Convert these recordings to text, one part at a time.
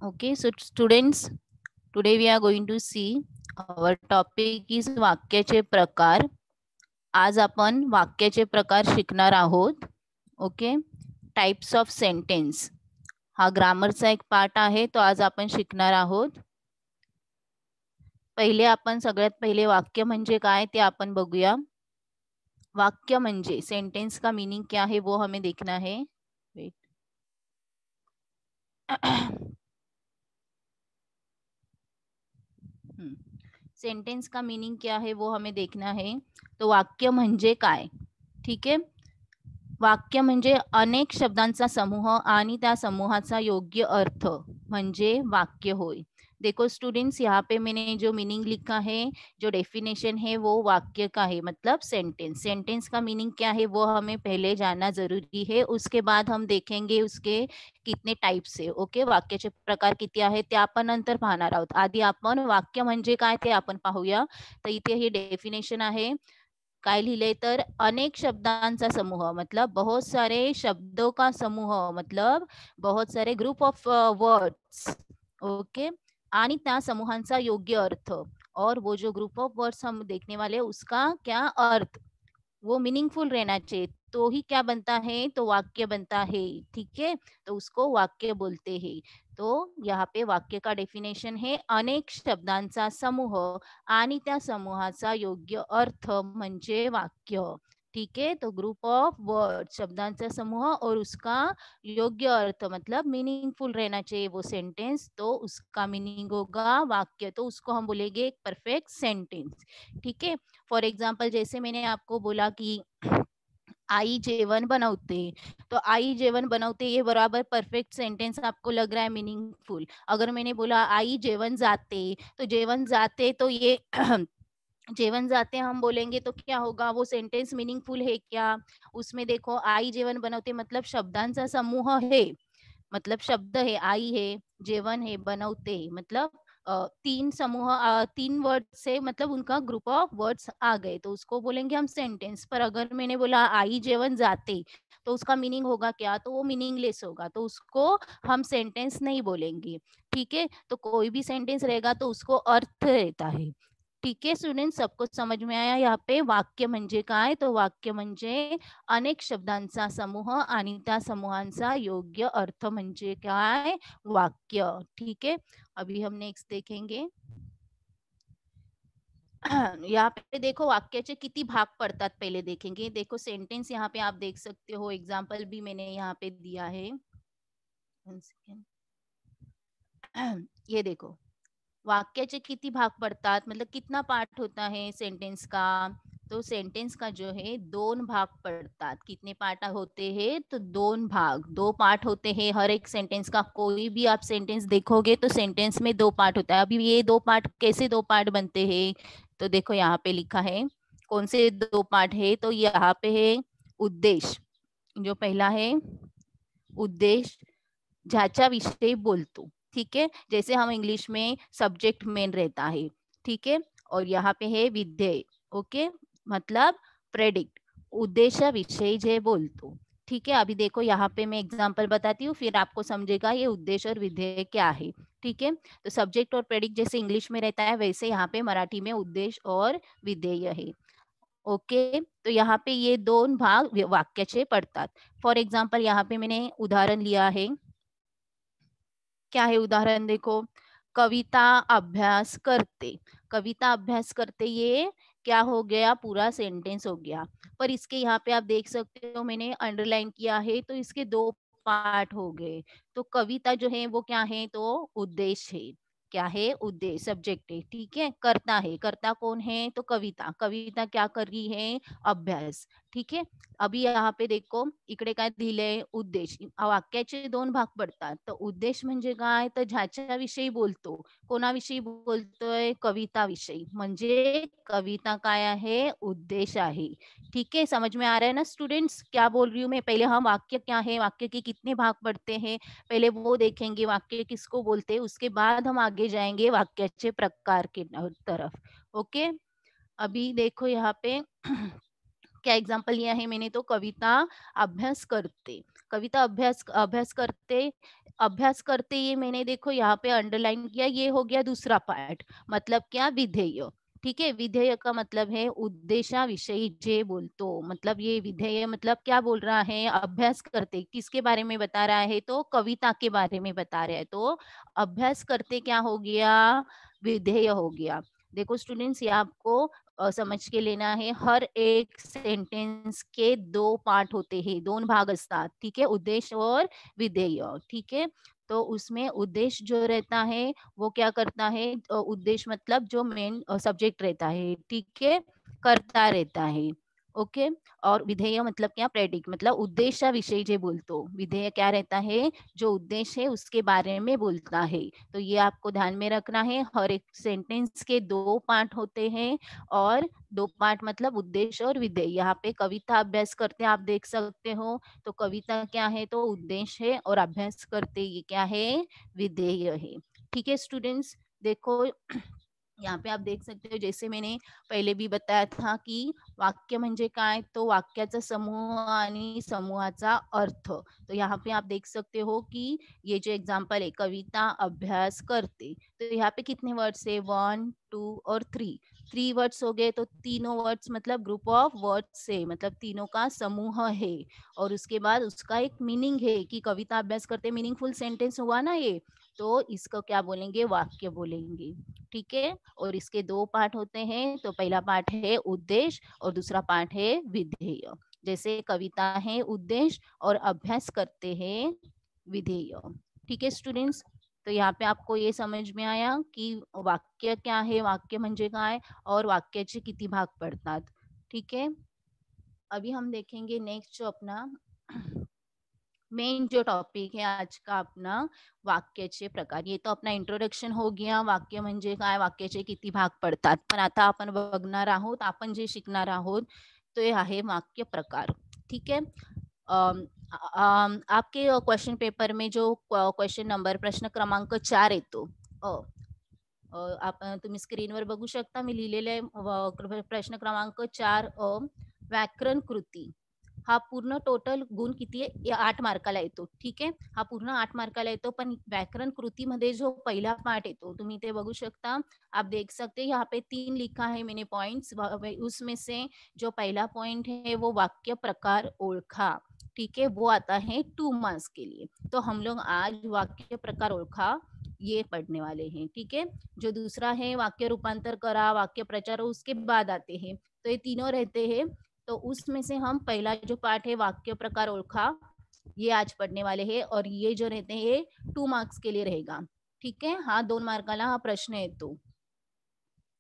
Okay, so students, today we are going to see our topic is वाक्याचे प्रकार. आज आपण वाक्याचे प्रकार शिकणार आहोत. ओके, टाइप्स ऑफ सेंटेन्स हा ग्रामरचा एक पार्ट आहे, तो आज आपण शिकणार आहोत. सगळ्यात पहिले वाक्य म्हणजे काय ते आपण बघूया. वाक्य म्हणजे सेंटेंस का मीनिंग क्या है वो हमें देखना है. वेट सेंटेंस का मीनिंग क्या है वो हमें देखना है. तो वाक्य म्हणजे काय. ठीक आहे. वाक्य म्हणजे अनेक शब्दांचा समूह आणि त्या समूहाचा योग्य अर्थ म्हणजे वाक्य होय. देखो स्टूडेंट्स, यहाँ पे मैंने जो मीनिंग लिखा है, जो डेफिनेशन है वो वाक्य का है, मतलब सेंटेंस. सेंटेंस का मीनिंग क्या है वो हमें पहले जानना जरूरी है. उसके बाद हम देखेंगे उसके कितने टाइप्स आहे. ओके, वाक्याचे प्रकार किती आहेत ते आपण नंतर पाहणार आहोत. आधी आपण वाक्य म्हणजे काय ते आपण पाहूया. तर इथे हे डेफिनेशन आहे. काय लिहिले तर अनेक शब्दांचा समूह मतलब बहुत सारे शब्दों का समूह मतलब बहुत सारे ग्रुप ऑफ वर्ड्स. ओके, आणि त्या समूहांचा योग्य अर्थ. और वो जो ग्रुप ऑफ वर्ड्स हम देखने वाले उसका क्या अर्थ वो मीनिंगफुल रहना चाहिए, तो ही क्या बनता है, तो वाक्य बनता है. ठीक है, तो उसको वाक्य बोलते हैं. तो यहाँ पे वाक्य का डेफिनेशन है अनेक शब्दांचा समूह आणि त्या समूहाचा योग्य अर्थ म्हणजे वाक्य. ठीक है, तो ग्रुप ऑफ वर्ड शब्दांचा समूह और उसका योग्य अर्थ मतलब मीनिंगफुल रहना चाहिए वो सेंटेंस, तो उसका मीनिंग होगा वाक्य. तो उसको हम बोलेंगे एक परफेक्ट सेंटेंस. ठीक है. फॉर एग्जाम्पल जैसे मैंने आपको बोला कि आई जेवण बनवते, तो आई जेवण बनवते ये बराबर परफेक्ट सेंटेंस आपको लग रहा है मीनिंगफुल. अगर मैंने बोला आई जेवण जाते, तो जेवण जाते तो ये जेवण जाते हम बोलेंगे तो क्या होगा, वो सेंटेंस मीनिंगफुल है क्या. उसमें देखो आई जेवण बनवते मतलब शब्दांचा समूह है, मतलब शब्द है, आई है, जेवण है, बनवते मतलब तीन समूह, तीन वर्ड से मतलब उनका ग्रुप ऑफ वर्ड्स आ गए, तो उसको बोलेंगे हम सेंटेंस. पर अगर मैंने बोला आई जेवण जाते, तो उसका मीनिंग होगा क्या, तो वो मीनिंगलेस होगा, तो उसको हम सेंटेंस नहीं बोलेंगे. ठीक है, तो कोई भी सेंटेंस रहेगा तो उसको अर्थ रहता है. ठीक है स्टुडंट, सबको समझ में आया. यहाँ पे वाक्य म्हणजे काय, तो वाक्य म्हणजे अनेक शब्दांचा समूह आणि त्या समूहांचा योग्य अर्थ म्हणजे काय, वाक्य. ठीक है, अभी हम नेक्स्ट देखेंगे. यहाँ पे देखो वाक्याचे किती भाग पड़तात पहले देखेंगे. देखो सेंटेंस यहाँ पे आप देख सकते हो, एग्जाम्पल भी मैंने यहाँ पे दिया है. ये देखो वाक्याचे किती भाग पड़तात मतलब कितना पार्ट होता है सेंटेंस का. तो सेंटेंस का जो है दोन भाग पड़तात. कितने पार्ट होते हैं, तो दोन भाग, दो पार्ट होते हैं हर एक सेंटेंस का. कोई भी आप सेंटेंस देखोगे तो सेंटेंस में दो पार्ट होता है. अभी ये दो पार्ट कैसे दो पार्ट बनते हैं, तो देखो यहाँ पे लिखा है कौन से दो पार्ट है. तो यहाँ पे है उद्देश्य, जो पहला है उद्देश्य ज्याच्या विषयी बोलतो. ठीक है, जैसे हम इंग्लिश में सब्जेक्ट मेन रहता है. ठीक है, और यहाँ पे है विधेय. ओके, मतलब प्रेडिक्ट, उद्देश्य विषय जे बोलतो. ठीक है, अभी देखो यहाँ पे मैं एग्जांपल बताती हूँ, फिर आपको समझेगा ये उद्देश्य और विधेय क्या है. ठीक है, तो सब्जेक्ट और प्रेडिक्ट जैसे इंग्लिश में रहता है वैसे यहाँ पे मराठी में उद्देश्य और विधेय है. ओके, तो यहाँ पे ये दोन भाग वाक्याचे पडतात. फॉर एग्जाम्पल यहाँ पे मैंने उदाहरण लिया है. क्या है उदाहरण, देखो कविता अभ्यास करते. कविता अभ्यास करते ये क्या हो गया, पूरा सेंटेंस हो गया. पर इसके यहाँ पे आप देख सकते हो मैंने अंडरलाइन किया है, तो इसके दो पार्ट हो गए. तो कविता जो है वो क्या है, तो उद्देश्य है. क्या है, उद्देश्य, सब्जेक्ट है. ठीक है, करता है, करता कौन है, तो कविता. कविता क्या कर रही है, अभ्यास. ठीक है, अभी यहाँ पे देखो इकडे काय दिलंय, उद्देश. वाक्याचे दोन भाग पडतात. तर उद्देश म्हणजे काय, तर ज्याच्याविषयी बोलतो. कोणाविषयी बोलतोय, कविताविषयी. म्हणजे कविता काय आहे, उद्देश आहे. ठीक है, समझ में आ रहा है ना स्टूडेंट्स, क्या बोल रही हूँ मैं. पहले हम वाक्य क्या है, वाक्य के कितने भाग पड़ते हैं, पहले वो देखेंगे वाक्य किसको बोलते हैं, उसके बाद हम आगे जाएंगे वाक्याचे प्रकार के तरफ. ओके, अभी देखो यहाँ पे क्या एग्जाम्पल लिया है मैंने, तो कविता अभ्यास करते. कविता अभ्यास करते ये मैंने देखो यहाँ पे अंडरलाइन किया, ये हो गया दूसरा पार्ट। मतलब क्या? विधेय। ठीक है, विधेय का मतलब है उद्देशाविषयी जे बोलतो। मतलब ये विधेय मतलब क्या बोल रहा है? अभ्यास करते किसके बारे में बता रहा है? तो कविता के बारे में बता रहा है। तो अभ्यास करते क्या हो गया? विधेय हो गया। देखो स्टूडेंट्स, ये आपको समझ के लेना है। हर एक सेंटेंस के दो पार्ट होते हैं, दोन भाग असतात। ठीक है, उद्देश्य और विधेय। ठीक है, तो उसमें उद्देश्य जो रहता है वो क्या करता है? उद्देश्य मतलब जो मेन सब्जेक्ट रहता है, ठीक है, करता रहता है। ओके, और विधेय मतलब क्या? प्रेडिक मतलब उद्देशाविषयी जे बोलतो। विधेय क्या रहता है? जो उद्देश्य है उसके बारे में बोलता है। तो ये आपको ध्यान में रखना है। हर एक सेंटेंस के दो पार्ट होते हैं, और दो पार्ट मतलब उद्देश्य और विधेय। यहाँ पे कविता अभ्यास करते आप देख सकते हो, तो कविता क्या है? तो उद्देश्य है, और अभ्यास करते ये क्या है? विधेय है। ठीक है स्टूडेंट्स, देखो यहाँ पे आप देख सकते हो, जैसे मैंने पहिले बी बताया था की वाक्य म्हणजे काय? तो वाक्याचा समूह आणि समूहाचा अर्थ। तो यहाँ पे आप देख सकते हो कि ये जो एग्जाम्पल है, कविता अभ्यास करते, तो यहाँ पे कितने वर्ड्स है? 1 2 और 3 वर्ड्स हो गए। तो तीनों वर्ड्स मतलब ग्रुप ऑफ वर्ड्स है, मतलब तीनों का समूह है। और उसके बाद उसका एक मीनिंग है कि कविता अभ्यास करते मीनिंगफुल सेंटेंस हुआ ना ये, तो इसको क्या बोलेंगे? वाक्य बोलेंगे। ठीक है, और इसके दो पार्ट होते हैं। तो पहला पार्ट है उद्देश्य और दूसरा पार्ट है विधेय। जैसे कविता है उद्देश्य और अभ्यास करते हैं विधेय। ठीक है स्टूडेंट्स, तो यहाँ पे आपको ये समझ में आया कि वाक्य क्या है, वाक्य म्हणजे काय, और वाक्याचे किती भाग पडतात। ठीक है, अभी हम देखेंगे नेक्स्ट जो अपना मेन जो टॉपिक है आज का अपना, वाक्याचे प्रकार। ये तो अपना इंट्रोडक्शन हो गया, वाक्य म्हणजे काय, वाक्याचे किती भाग पडतात। पण आता आपण बघणार आहोत, आपण जे शिकणार आहोत ते आहे वाक्य प्रकार। ठीक है, आपके क्वेश्चन पेपर में जो क्वेश्चन नंबर प्रश्न क्रमांक 4 येतो, आप तुम्ही स्क्रीनवर बघू शकता, मी लिहिलेले आहे प्रश्न क्रमांक 4 व्याकरण कृती। हा पूर्ण टोटल गुण किती आहे? 8 मार्काला येतो। ठीक आहे, हा पूर्ण 8 मार्काला येतो, पण व्याकरण कृतीमध्ये जो पहिला पार्ट येतो, तुम्ही ते बघू शकता। आप देख सकते हैं यहाँ पे 3 लिखा है मैंने पॉइंट्स, उसमें से जो पहला पॉइंट है वो वाक्य प्रकार ओळखा। ठीक है, वो आता है 2 मार्क्स के लिए। तो हम लोग आज वाक्य प्रकार ओळखा ये पढ़ने वाले हैं। ठीक है, जो दूसरा है वाक्य रूपांतर करा, वाक्य प्रचार, उसके बाद आते हैं। तो ये तीनों रहते हैं। तो उसमें से हम पहला जो पार्ट है वाक्य प्रकार ओळखा, ये आज पढ़ने वाले हैं, और ये जो रहते हैं 2 मार्क्स के लिए रहेगा। ठीक है, हा 2 मार्काला हा प्रश्न येतो।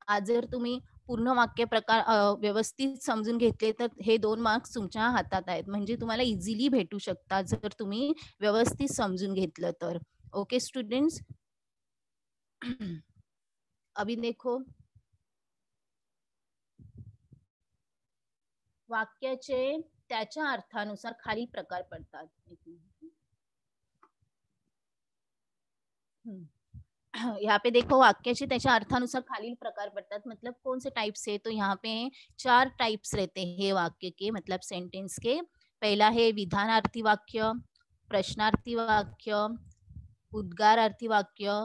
आज जर तुम्ही पूर्ण वाक्य प्रकार व्यवस्थित समजून घेतले तर हे 2 मार्क्स तुमच्या हातात आहेत, म्हणजे तुम्हाला इझिली भेटू शकतात जर तुम्ही व्यवस्थित समजून घेतलं तर। ओके स्टूडेंट्स, अभी देखो वाक्याचे त्याच्या अर्थानुसार खाली प्रकार पडतात। एक मिनिट। यहाँ पे देखो वाक्याचे त्याच्या अर्थानुसार खालील प्रकार पड़तात, मतलब कौन से टाइप्स है? तो यहाँ पे 4 टाइप्स रहते हैं वाक्य के, मतलब सेंटेंस के। पहला है विधानार्थी वाक्य, प्रश्नार्थी वाक्य, उद्गारार्थी वाक्य,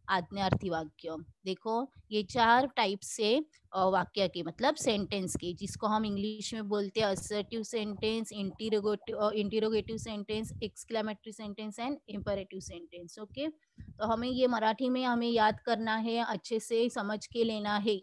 आज्ञार्थी वाक्य। देखो ये 4 टाइप से वाक्य के मतलब सेंटेंस के, जिसको हम इंग्लिश में बोलते हैं assertive sentence, interrogative sentence, exclamatory sentence and imperative sentence. Okay, तो हमें ये मराठी में हमें याद करना है, अच्छे से समझ के लेना है,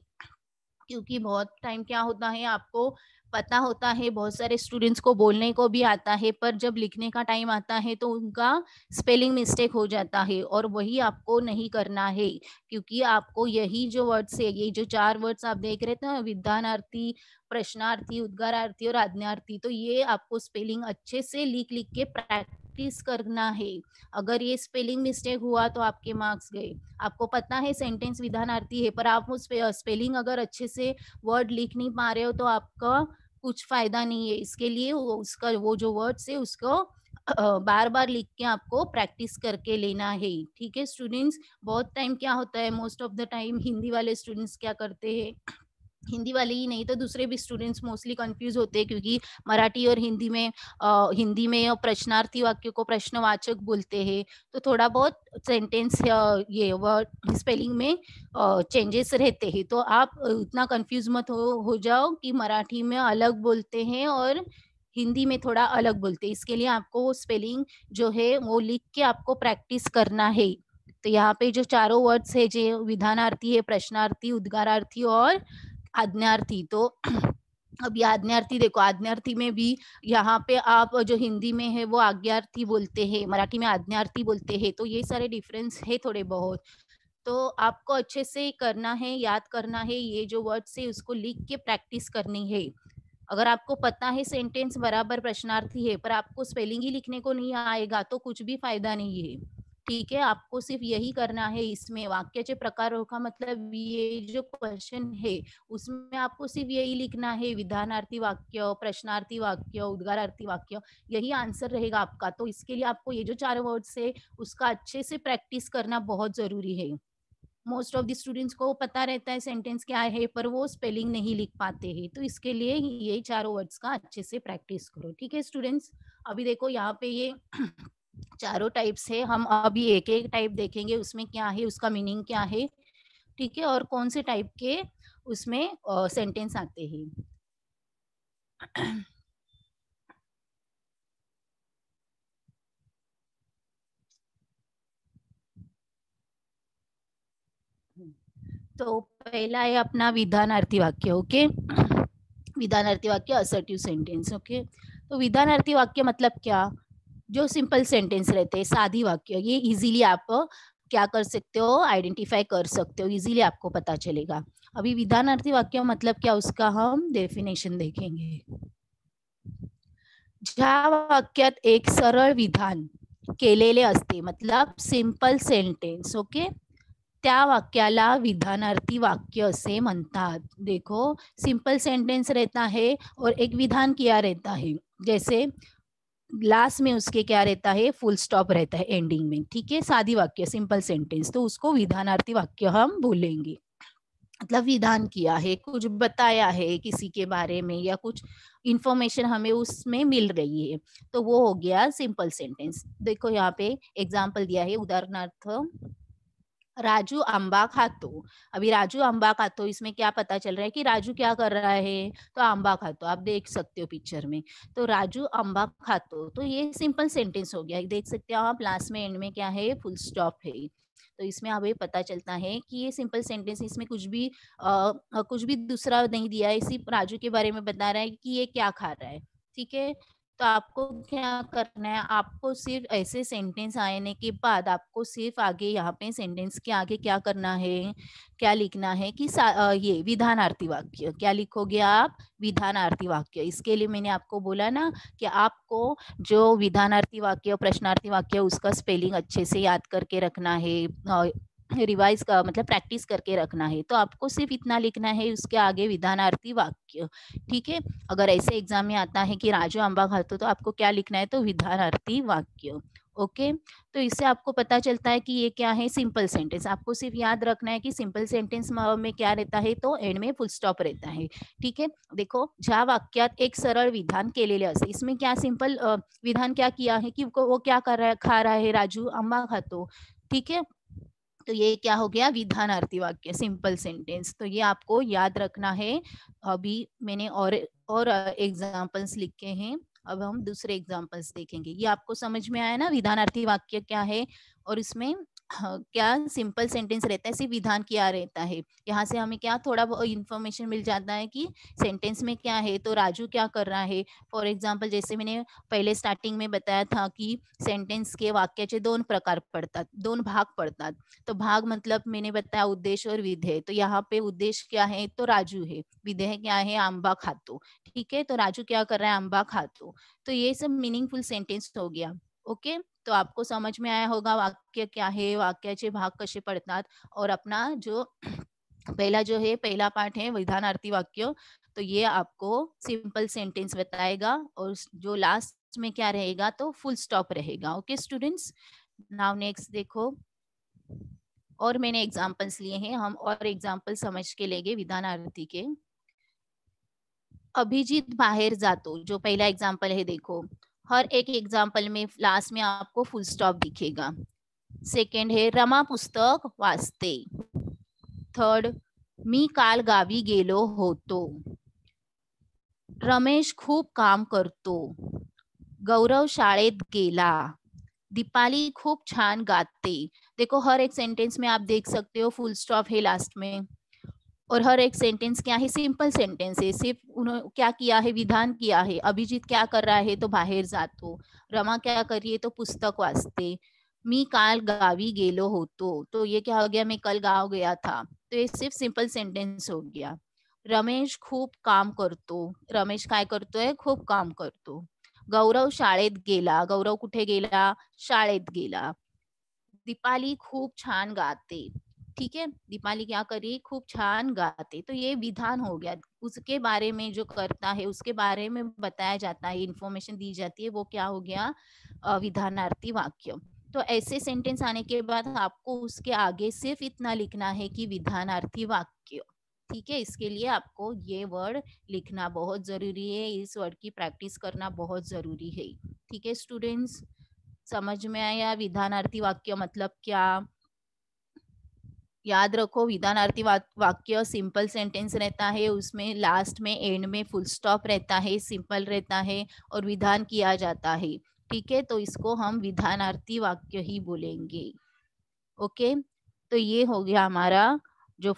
क्योंकि बहुत टाइम क्या होता है आपको पता होता है, बहुत सारे स्टूडेंट्स को बोलने को भी आता है, पर जब लिखने का टाइम आता है तो उनका स्पेलिंग मिस्टेक हो जाता है, और वही आपको नहीं करना है। क्योंकि आपको यही जो वर्ड्स है, ये जो 4 वर्ड्स आप देख रहे थे ना, विधानार्थी, प्रश्नार्थी, उद्गारार्थी और आज्ञार्थी, तो ये आपको स्पेलिंग अच्छे से लिख लिख के प्रैक्टिस करना है। अगर ये स्पेलिंग मिस्टेक हुआ तो आपके मार्क्स गए। आपको पता है सेंटेंस विधानार्थी है, पर आप उस स्पेलिंग अगर अच्छे से वर्ड लिख नहीं पा रहे हो तो आपका कुछ फायदा नहीं है। इसके लिए उसका वो जो वर्ड्स है उसको बार बार लिख के आपको प्रैक्टिस करके लेना है। ठीक है स्टूडेंट्स, बहुत टाइम क्या होता है, most of the time Hindi वाले स्टूडेंट्स क्या करते हैं, हिंदी वाले ही नहीं तो दूसरे भी स्टूडेंट्स मोस्टली कंफ्यूज होते हैं, क्योंकि मराठी और हिंदी में प्रश्नार्थी वाक्य को प्रश्नवाचक बोलते हैं, तो थोड़ा बहुत सेंटेंस ये वर्ड स्पेलिंग में चेंजेस रहते हैं। तो आप उतना कंफ्यूज मत हो जाओ कि मराठी में अलग बोलते हैं और हिंदी में थोड़ा अलग बोलते हैं। इसके लिए आपको वो स्पेलिंग जो है वो लिख के आपको प्रैक्टिस करना है। तो यहाँ पे जो चारों वर्ड्स है, जो विधानार्थी है, प्रश्नार्थी, उद्गारार्थी और आज्ञार्थी, तो अब ये आज्ञार्थी देखो, आज्ञार्थी में भी यहाँ पे आप जो हिंदी में है वो आज्ञार्थी बोलते हैं, मराठी में आज्ञार्थी बोलते हैं, तो ये सारे डिफरेंस है थोड़े बहुत। तो आपको अच्छे से करना है, याद करना है, ये जो वर्ड्स है उसको लिख के प्रैक्टिस करनी है। अगर आपको पता है सेंटेंस बराबर प्रश्नार्थी है पर आपको स्पेलिंग ही लिखने को नहीं आएगा तो कुछ भी फायदा नहीं है। ठीक है, आपको सिर्फ यही करना है। इसमें वाक्याचे प्रकारों का मतलब ये जो क्वेश्चन है उसमें आपको सिर्फ यही लिखना है, विधानार्थी वाक्य, प्रश्नार्थी वाक्य, उद्गारार्थी वाक्य, यही आंसर रहेगा आपका। तो इसके लिए आपको ये जो 4 वर्ड्स है उसका अच्छे से प्रैक्टिस करना बहुत जरूरी है। मोस्ट ऑफ द स्टूडेंट्स को पता रहता है सेंटेंस क्या है पर वो स्पेलिंग नहीं लिख पाते हैं, तो इसके लिए ये चारों वर्ड्स का अच्छे से प्रैक्टिस करो। ठीक है स्टूडेंट्स, अभी देखो यहाँ पे ये चारों टाइप्स है, हम अभी एक एक टाइप देखेंगे उसमें क्या है, उसका मीनिंग क्या है। ठीक है, और कौन से टाइप के उसमें सेंटेंस आते हैं। तो पहला है अपना विधानार्थी वाक्य। ओके, विधानार्थी वाक्य, असर्टिव सेंटेंस। ओके, तो विधानार्थी वाक्य मतलब क्या, जो सिंपल सेंटेंस रहते हैं, सादी वाक्य, ये इजीली आप क्या कर सकते हो, आइडेंटिफाई कर सकते हो, इजीली आपको पता चलेगा। अभी विधानार्थी वाक्य मतलब क्या, उसका हम डेफिनेशन देखेंगे। ज्या वाक्यात एक सरळ विधान केलेले असते, मतलब सिंपल सेंटेंस, ओके, त्या वाक्याला विधानार्थी वाक्य असे म्हणतात। देखो, सिंपल सेंटेंस रहता है और एक विधान किया रहता है, जैसे लास्ट में उसके क्या रहता है, फुल स्टॉप रहता है एंडिंग में। ठीक है, सादी वाक्य, सिंपल सेंटेंस, तो उसको विधानार्थी वाक्य हम बोलेंगे। मतलब विधान किया है, कुछ बताया है किसी के बारे में या कुछ इंफॉर्मेशन हमें उसमें मिल रही है, तो वो हो गया सिंपल सेंटेंस। देखो यहाँ पे एग्जाम्पल दिया है, उदाहरणार्थ राजू आंबा खातो। अभी राजू आंबा खातो, इसमें क्या पता चल रहा है कि राजू क्या कर रहा है, तो आंबा खातो, आप देख सकते हो पिक्चर में। तो राजू आंबा खातो, तो ये सिंपल सेंटेंस हो गया, देख सकते हो आप, लास्ट में एंड में क्या है, फुल स्टॉप है। तो इसमें हमें पता चलता है कि ये सिंपल सेंटेंस, इसमें कुछ भी दूसरा नहीं दिया है, सिर्फ राजू के बारे में बता रहा है कि ये क्या खा रहा है। ठीक है, तो आपको क्या करना है, आपको सिर्फ ऐसे सेंटेंस आने के बाद आपको सिर्फ आगे यहाँ पे सेंटेंस के आगे क्या करना है, क्या लिखना है कि ये विधानार्थी वाक्य, क्या लिखोगे आप, विधानार्थी वाक्य। इसके लिए मैंने आपको बोला ना कि आपको जो विधानार्थी वाक्य, प्रश्नार्थी वाक्य, उसका स्पेलिंग अच्छे से याद करके रखना है, रिवाइज का मतलब प्रैक्टिस करके रखना है। तो आपको सिर्फ इतना लिखना है, उसके आगे विधानार्थी वाक्य। ठीक है, अगर ऐसे एग्जाम में आता है कि राजू आंबा खातो, तो आपको क्या लिखना है, तो विधानार्थी वाक्य। ओके, तो इससे आपको पता चलता है कि ये क्या है, सिंपल सेंटेंस। आपको सिर्फ याद रखना है कि सिंपल सेंटेंस में क्या रहता है, तो एंड में फुल स्टॉप रहता है। ठीक है, देखो, ज्या वाक्यात एक सरळ विधान केलेले असे, इसमें क्या सिंपल विधान क्या किया है कि वो क्या कर रहा है, खा रहा है, राजू आंबा खातो। ठीक है, तो ये क्या हो गया, विधानार्थी वाक्य, सिंपल सेंटेंस। तो ये आपको याद रखना है। अभी मैंने और एग्जांपल्स लिखे हैं, अब हम दूसरे एग्जांपल्स देखेंगे। ये आपको समझ में आया ना, विधानार्थी वाक्य क्या है, और इसमें क्या सिंपल सेंटेंस रहता है, सिर्फ विधान किया रहता है। यहाँ से हमें क्या थोड़ा इंफॉर्मेशन मिल जाता है कि सेंटेंस में क्या है, तो राजू क्या कर रहा है। फॉर एग्जाम्पल, जैसे मैंने पहले स्टार्टिंग में बताया था कि सेंटेंस के वाक्याचे 2 प्रकार पडतात, 2 भाग पडतात। तो भाग मतलब मैंने बताया उद्देश्य और विधेय। तो यहाँ पे उद्देश्य क्या है, तो राजू है, विधेय क्या है, आंबा खातो। ठीक है, तो राजू क्या कर रहा है, आंबा खातो। तो ये सब मीनिंगफुल सेंटेंस हो गया। ओके, तो आपको समझ में आया होगा वाक्य क्या है, वाक्याचे भाग कसे पडतात, और अपना जो पहला जो है, पहला पार्ट है विधानार्थी वाक्य, तो ये आपको सिंपल सेंटेंस बताएगा, और जो लास्ट में क्या रहेगा, तो फुल स्टॉप रहेगा। ओके स्टूडेंट्स, नाउ नेक्स्ट देखो, और मैंने एग्जाम्पल्स लिए हैं, हम और एग्जाम्पल समझ के लेंगे विधानार्थी के। अभिजीत बाहेर जातो, जो पहला एग्जाम्पल है देखो, हर एक एग्जाम्पल में लास्ट में आपको फुल स्टॉप दिखेगा. सेकंड है रमा पुस्तक वाचते. थर्ड, मी काल गावी गेलो होतो. रमेश खूप काम करतो. गौरव शाळेत गेला. दीपाली खूप छान गाते. देखो हर एक सेंटेंस में आप देख सकते हो फुल स्टॉप है लास्ट में, और हर एक सेंटेंस क्या है, सिंपल सेंटेंस है. सिर्फ उन्होंने क्या किया है, विधान किया है. अभिजीत क्या कर रहा है, तो बाहेर जातो. रमा क्या कर रही है, तो पुस्तक वाचते. मी काल गावी गेलो होतो, तो ये क्या हो गया, मैं कल गाँव गया था. तो ये सिर्फ सिंपल सेंटेंस हो गया. रमेश खूप काम करतो. रमेश काय करतोय, खूप काम करतो. गौरव शाळेत गेला. गौरव कुठे गेला, शाळेत गेला. दीपाली खूप छान गाते. ठीक है, दीपाली क्या करी, खूप छान गाते. तो ये विधान हो गया. उसके बारे में जो करता है उसके बारे में बताया जाता है, इंफॉर्मेशन दी जाती है, वो क्या हो गया, विधानार्थी वाक्य. तो ऐसे सेंटेंस आने के बाद आपको उसके आगे सिर्फ इतना लिखना है कि विधानार्थी वाक्य. ठीक है, इसके लिए आपको ये वर्ड लिखना बहुत जरूरी है, इस वर्ड की प्रैक्टिस करना बहुत जरूरी है. ठीक है स्टूडेंट्स, समझ में आया विधानार्थी वाक्य मतलब क्या. याद रखो, विधानार्थी वाक्य सिंपल सेंटेंस रहता है, उसमें लास्ट में एंड में फुल स्टॉप रहता है, सिंपल रहता है और विधान किया जाता है. ठीक है, तो इसको हम विधानार्थी वाक्य ही बोलेंगे. ओके, तो ये हो गया हमारा जो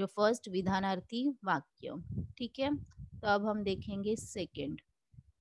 फर्स्ट विधानार्थी वाक्य. ठीक है, तो अब हम देखेंगे सेकंड.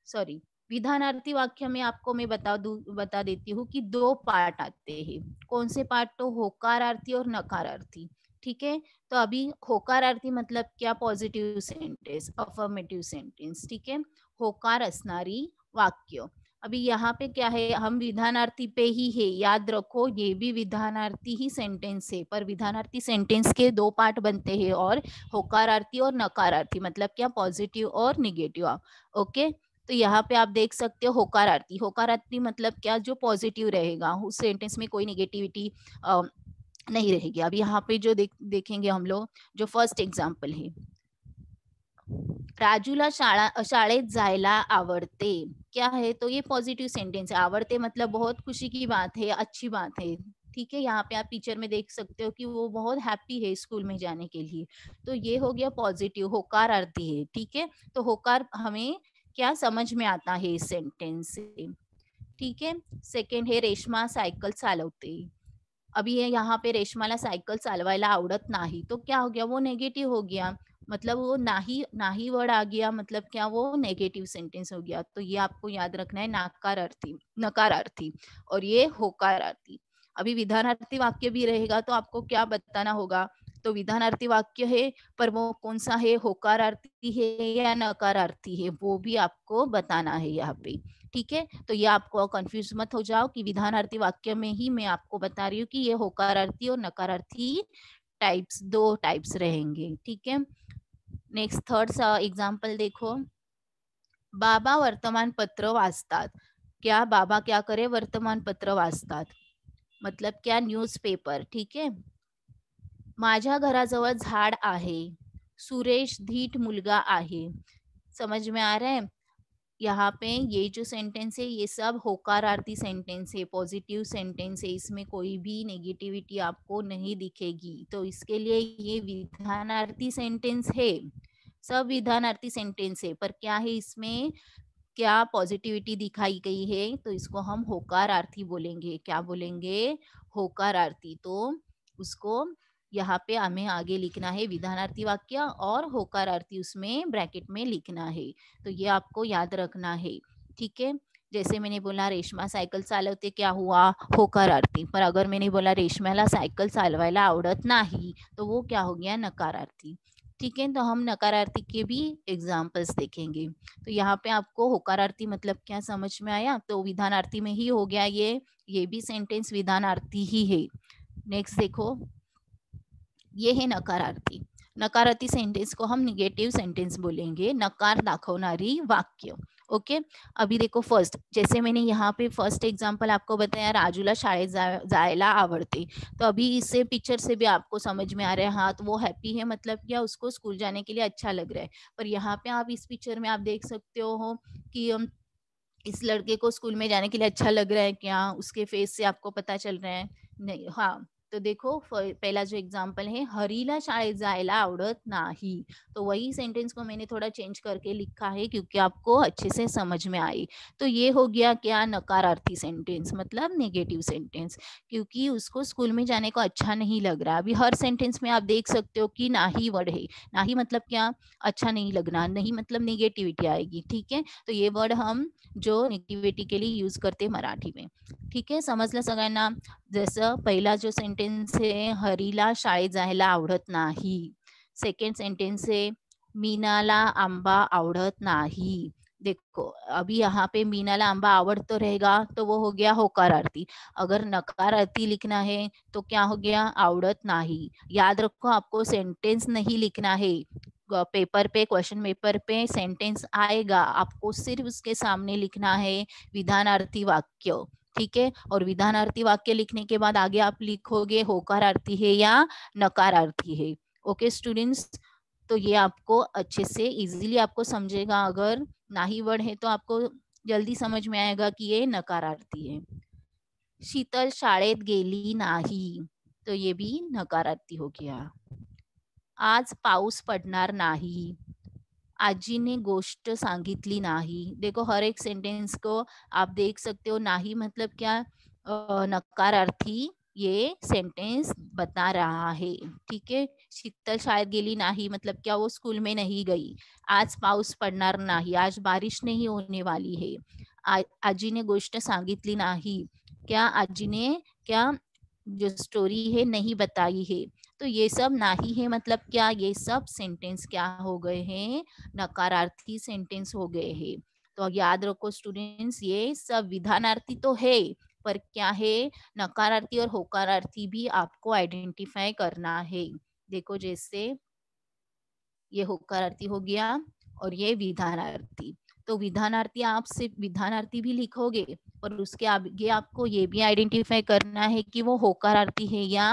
सॉरी, विधानार्थी वाक्य में आपको मैं बता देती हूँ कि दो पार्ट आते हैं. कौन से पार्ट, तो होकारार्थी और नकारार्थी. ठीक है, तो अभी होकारार्थी मतलब क्या, पॉझिटिव्ह सेंटेंस, अफर्मेटिव्ह सेंटेंस. ठीक है, होकार असणारी वाक्य. अभी यहाँ पे क्या है, हम विधानार्थी पे ही है, याद रखो ये भी विधानार्थी ही सेंटेंस है, पर विधानार्थी सेंटेंस के दो पार्ट बनते हैं, और होकारार्थी और नकारार्थी मतलब क्या, पॉजिटिव और निगेटिव. ओके, तो यहाँ पे आप देख सकते हो होकारार्थी. होकारार्थी मतलब क्या, जो पॉजिटिव रहेगा, उस सेंटेंस में कोई निगेटिविटी नहीं रहेगी. अब यहाँ पे जो देखेंगे हम लोग, जो फर्स्ट एग्जाम्पल है, राजूला शाळेत जायला आवडते. क्या है, तो ये पॉजिटिव सेंटेंस है. आवड़ते मतलब बहुत खुशी की बात है, अच्छी बात है. ठीक है, यहाँ पे आप पिक्चर में देख सकते हो कि वो बहुत हैप्पी है स्कूल में जाने के लिए. तो ये हो गया पॉजिटिव, होकारार्थी है. ठीक है, तो होकार हमें क्या समझ में आता है इस सेंटेंस से. ठीक है, सेकंड है रेश्मा सायकल चालवते. अभी ये यहाँ पे रेशमाला सायकल चालवायला आवडत नाही, तो क्या हो गया, वो नेगेटिव हो गया. मतलब वो नाही वर्ड आ गया, मतलब क्या, वो नेगेटिव सेंटेंस हो गया. तो ये आपको याद रखना है, नकारार्थी और ये होकारार्थी. अभी विधानार्थी वाक्य भी रहेगा, तो आपको क्या बताना होगा, तो विधानार्थी वाक्य है, पर वो कौन सा है, होकारार्थी है या नकारार्थी है, वो भी आपको बताना है यहाँ पे. ठीक है, तो ये आपको कंफ्यूज मत हो जाओ कि विधानार्थी वाक्य में ही मैं आपको बता रही हूँ कि ये होकारार्थी और नकारार्थी टाइप्स, दो टाइप्स रहेंगे. ठीक है, नेक्स्ट थर्ड एग्जाम्पल देखो. बाबा वर्तमानपत्र वाचतात. क्या, बाबा क्या करे, वर्तमानपत्र वाचतात, मतलब क्या, न्यूजपेपर. ठीक है, माझ्या घराजवळ झाड आहे. सुरेश धीट मुलगा आहे. समझ में आ रहा है. यहाँ पे ये जो सेंटेंस है ये सब होकारार्थी सेंटेंस है, पॉजिटिव सेंटेंस है, इसमें कोई भी नेगेटिविटी आपको नहीं दिखेगी. तो इसके लिए ये विधानार्थी सेंटेंस है, सब विधानार्थी सेंटेंस है, पर क्या है, इसमें क्या पॉजिटिविटी दिखाई गई है, तो इसको हम होकारार्थी बोलेंगे. क्या बोलेंगे, होकारार्थी. तो उसको यहाँ पे हमें आगे लिखना है विधानार्थी वाक्य और होकारार्थी उसमें ब्रैकेट में लिखना है. तो ये आपको याद रखना है. ठीक है, जैसे मैंने बोला रेशमा सायकल चालवते, क्या हुआ, होकारार्थी. पर अगर मैंने बोला रेशमाला सायकल चालवायला आवडत नाही, तो वो क्या हो गया, नकारार्थी. ठीक है, तो हम नकारार्थी के भी एग्जाम्पल्स देखेंगे. तो यहाँ पे आपको होकारार्थी मतलब क्या समझ में आया, तो विधानार्थी में ही हो गया ये भी सेंटेंस विधानार्थी ही है. नेक्स्ट देखो, ये है नकारार्थी. नकारार्थी सेंटेंस को हम निगेटिव सेंटेंस बोलेंगे, नकार दाखवणारी वाक्य. ओके। अभी देखो फर्स्ट, जैसे मैंने यहाँ पे फर्स्ट एग्जांपल आपको बताया, राजूला शाळेत जायला आवडते, तो अभी इससे पिक्चर से भी आपको समझ में आ रहा है, हाँ तो वो हैप्पी है, मतलब क्या उसको स्कूल जाने के लिए अच्छा लग रहा है। पर यहाँ पे आप इस पिक्चर में आप देख सकते हो कि इस लड़के को स्कूल में जाने के लिए अच्छा लग रहा है क्या, उसके फेस से आपको पता चल रहा है? नहीं। हाँ, तो देखो पहला जो एग्जाम्पल है, हरीला शाळेत जायला आवडत नाही, तो वही सेंटेंस को मैंने थोड़ा चेंज करके लिखा है क्योंकि आपको अच्छे से समझ में आई। तो ये हो गया क्या, नकारार्थी सेंटेंस, मतलब नेगेटिव सेंटेंस, क्योंकि उसको स्कूल में जाने को अच्छा नहीं लग रहा। अभी हर सेंटेंस में आप देख सकते हो कि नाही वर्ड है। नाही मतलब क्या, अच्छा नहीं लगना, नहीं मतलब नेगेटिविटी आएगी, ठीक है। तो ये वर्ड हम जो नेगेटिविटी के लिए यूज करते मराठी में, ठीक आहे, समजलं सगळ्यांना? जसं पहिला जो सेंटेन्स आहे, हरीला शाळेत जायला आवडत नाही, सेकंड सेंटेंस है, मीनाला आंबा आवडत नाही। देखो अभी यहाँ पे मीनाला आंबा आवड़ तो रहेगा, तो वो हो गया होकारार्थी। अगर नकारार्थी लिखना है तो क्या हो गया, आवड़त नाही। याद रखो आपको सेंटेंस नहीं लिखना है, पेपर पे, क्वेश्चन पेपर पे सेंटेंस आएगा, आपको सिर्फ उसके सामने लिखना है विधानार्थी वाक्य, ठीक है। और विधानार्थी वाक्य लिखने के बाद आगे आप लिखोगे होकारार्थी है या नकारार्थी है। ओके स्टूडेंट्स, तो ये आपको अच्छे से इजीली आपको समझेगा। अगर नाही वर्ड है तो आपको जल्दी समझ में आएगा कि ये नकारार्थी है। शीतल शाळेत गेली नाही, तो ये भी नकारार्थी हो गया। आज पाऊस पडणार नाही, आजीने गोष्ट सांगितली नाही। देखो हर एक सेंटेंस को आप देख सकते हो, नाही मतलब क्या, नकारार्थी ये सेंटेंस बता रहा है, ठीक है। शीतल शायद गेली नाही मतलब क्या, वो स्कूल में नहीं गई। आज पाऊस पडणार नाही, आज बारिश नहीं होने वाली है। आजीने गोष्ट सांगितली नाही, क्या आजी ने क्या जो स्टोरी है नहीं बताई है। तो ये सब नाही है मतलब क्या, ये सब सेंटेंस क्या हो गए हैं, नकारार्थी सेंटेंस हो गए हैं। तो याद रखो स्टूडेंट्स, ये सब विधानार्थी तो है, पर क्या है, नकारार्थी और होकारार्थी भी आपको आइडेंटिफाई करना है। देखो जैसे ये होकारार्थी हो गया और ये विधानार्थी। तो विधानार्थी आप सिर्फ विधानार्थी भी लिखोगे, पर उसके आगे आपको ये भी आइडेंटिफाई करना है कि वो होकारार्थी है या